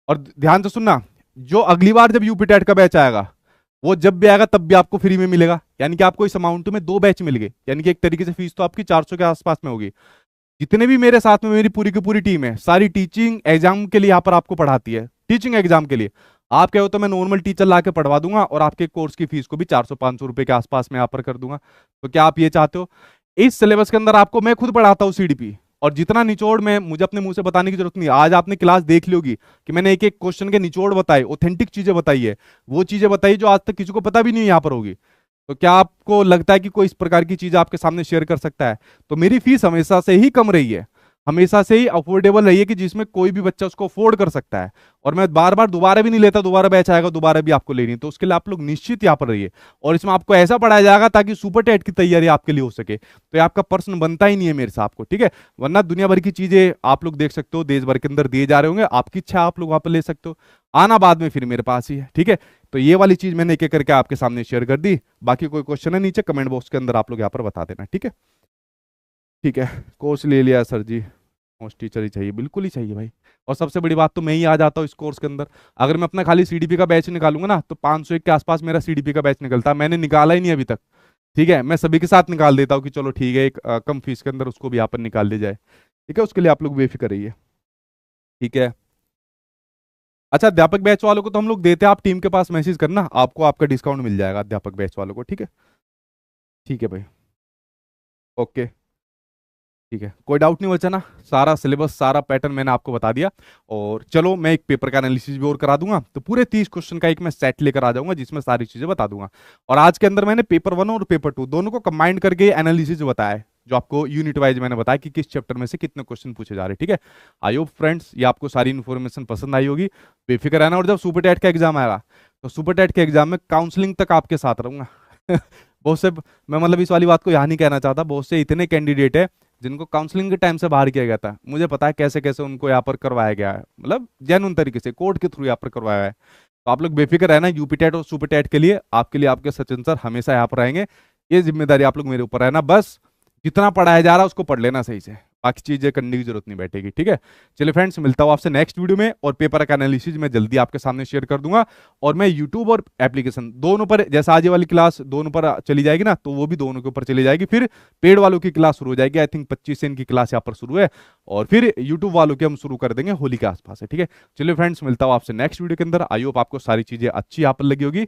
और ध्यान से सुनना, जो अगली बार जब यूपी टेट का बैच आएगा वो जब भी आएगा तब भी आपको फ्री में मिलेगा। यानी कि आपको इस अमाउंट में 2 बैच मिल गए, यानी कि एक तरीके से फीस तो आपकी 400 के आसपास में होगी। जितने भी मेरे साथ में मेरी पूरी की पूरी टीम है, सारी टीचिंग एग्जाम के लिए यहाँ पर आपको पढ़ाती है। टीचिंग एग्जाम के लिए आप कहो तो मैं नॉर्मल टीचर ला के पढ़वा दूंगा और आपके कोर्स की फीस को भी 400-500 रुपए के आसपास में यहाँ पर कर दूंगा। तो क्या आप ये चाहते हो? इस सिलेबस के अंदर आपको मैं खुद पढ़ाता हूँ सीडीपी, और जितना निचोड़ में मुझे अपने मुंह से बताने की जरूरत नहीं। आज आपने क्लास देख ली होगी कि मैंने एक एक क्वेश्चन के निचोड़ बताए, ऑथेंटिक चीजें बताई है, वो चीजें बताई जो आज तक किसी को पता भी नहीं यहाँ पर होगी। तो क्या आपको लगता है कि कोई इस प्रकार की चीज आपके सामने शेयर कर सकता है? तो मेरी फीस हमेशा से ही कम रही है, हमेशा से ही अफोर्डेबल रही है कि जिसमें कोई भी बच्चा उसको अफोर्ड कर सकता है। और मैं बार बार दोबारा भी नहीं लेता, दोबारा बैच आएगा दोबारा भी आपको लेनी है, तो उसके लिए आप लोग निश्चित यहाँ पर रहिए। और इसमें आपको ऐसा पढ़ाया जाएगा ताकि सुपर टेट की तैयारी आपके लिए हो सके। तो ये आपका प्रश्न बनता ही नहीं है मेरे से आपको, ठीक है। वरना दुनिया भर की चीजें आप लोग देख सकते हो, देश भर के अंदर दिए जा रहे होंगे, आपकी इच्छा आप लोग वहां पर ले सकते हो, आना बाद में फिर मेरे पास ही है, ठीक है। तो ये वाली चीज मैंने एक एक करके आपके सामने शेयर कर दी। बाकी कोई क्वेश्चन है नीचे कमेंट बॉक्स के अंदर आप लोग यहाँ पर बता देना, ठीक है। ठीक है, कोर्स ले लिया सर जी, मोस्ट टीचर ही चाहिए, बिल्कुल ही चाहिए भाई। और सबसे बड़ी बात तो मैं ही आ जाता हूँ इस कोर्स के अंदर। अगर मैं अपना खाली सीडीपी का बैच निकालूंगा ना तो 501 के आसपास मेरा सीडीपी का बैच निकलता है, मैंने निकाला ही नहीं अभी तक, ठीक है। मैं सभी के साथ निकाल देता हूँ कि चलो ठीक है, एक कम फीस के अंदर उसको भी यहाँ पर निकाल दिया जाए, ठीक है। उसके लिए आप लोग बेफिक्र रहिए, ठीक है। अच्छा, अध्यापक बैच वालों को तो हम लोग देते हैं, आप टीम के पास मैसेज करना, आपको आपका डिस्काउंट मिल जाएगा अध्यापक बैच वालों को, ठीक है। ठीक है भाई, ओके, ठीक है। कोई डाउट नहीं बचा ना? सारा सिलेबस सारा पैटर्न मैंने आपको बता दिया। और चलो मैं एक पेपर का एनालिसिस भी और करा दूंगा, तो पूरे 30 क्वेश्चन का एक मैं सेट लेकर आ जाऊंगा जिसमें सारी चीजें बता दूंगा। और आज के अंदर मैंने पेपर 1 और पेपर 2 दोनों को कंबाइंड करके एनालिसिस बताया है, जो आपको यूनिट वाइज मैंने बताया कि किस चैप्टर में से कितने क्वेश्चन पूछे जा रहे हैं, ठीक है। आई होप फ्रेंड्स ये आपको सारी इन्फॉर्मेशन पसंद आई होगी, बेफिक्र रहना। और जब सुपर टेट का एग्जाम आएगा तो सुपर टेट के एग्जाम में काउंसलिंग तक आपके साथ रहूंगा। बहुत से, मैं मतलब इस वाली बात को यहाँ नहीं कहना चाहता, बहुत से इतने कैंडिडेट है जिनको काउंसलिंग के टाइम से बाहर किया गया था, मुझे पता है कैसे कैसे उनको यहाँ पर करवाया गया है, मतलब जेन्युइन तरीके से कोर्ट के थ्रू यहाँ पर करवाया है। तो आप लोग बेफिक्र रहना, यूपी टेट और सुपर टेट के लिए आपके सचिन सर हमेशा यहाँ पर रहेंगे। ये जिम्मेदारी आप लोग मेरे ऊपर रहना, बस जितना पढ़ाया जा रहा है उसको पढ़ लेना सही से, बाकी चीजें करने की जरूरत नहीं बैठेगी, ठीक है। चलिए फ्रेंड्स, मिलता हूं आपसे नेक्स्ट वीडियो में, और पेपर का एनालिसिस मैं जल्दी आपके सामने शेयर कर दूंगा। और मैं यूट्यूब और एप्लीकेशन दोनों पर, जैसा आज ये वाली क्लास दोनों पर चली जाएगी ना, तो वो भी दोनों के ऊपर चली जाएगी। फिर पेड वालों की क्लास शुरू हो जाएगी, आई थिंक 25 से इनकी क्लास यहाँ पर शुरू है, और फिर यूट्यूब वालों की हम शुरू कर देंगे होली के आसपास है, ठीक है। चलिए फ्रेंड्स, मिलता हूं आपसे नेक्स्ट वीडियो के अंदर। आई होप आपको सारी चीजें अच्छी यहाँ पर लगी होगी।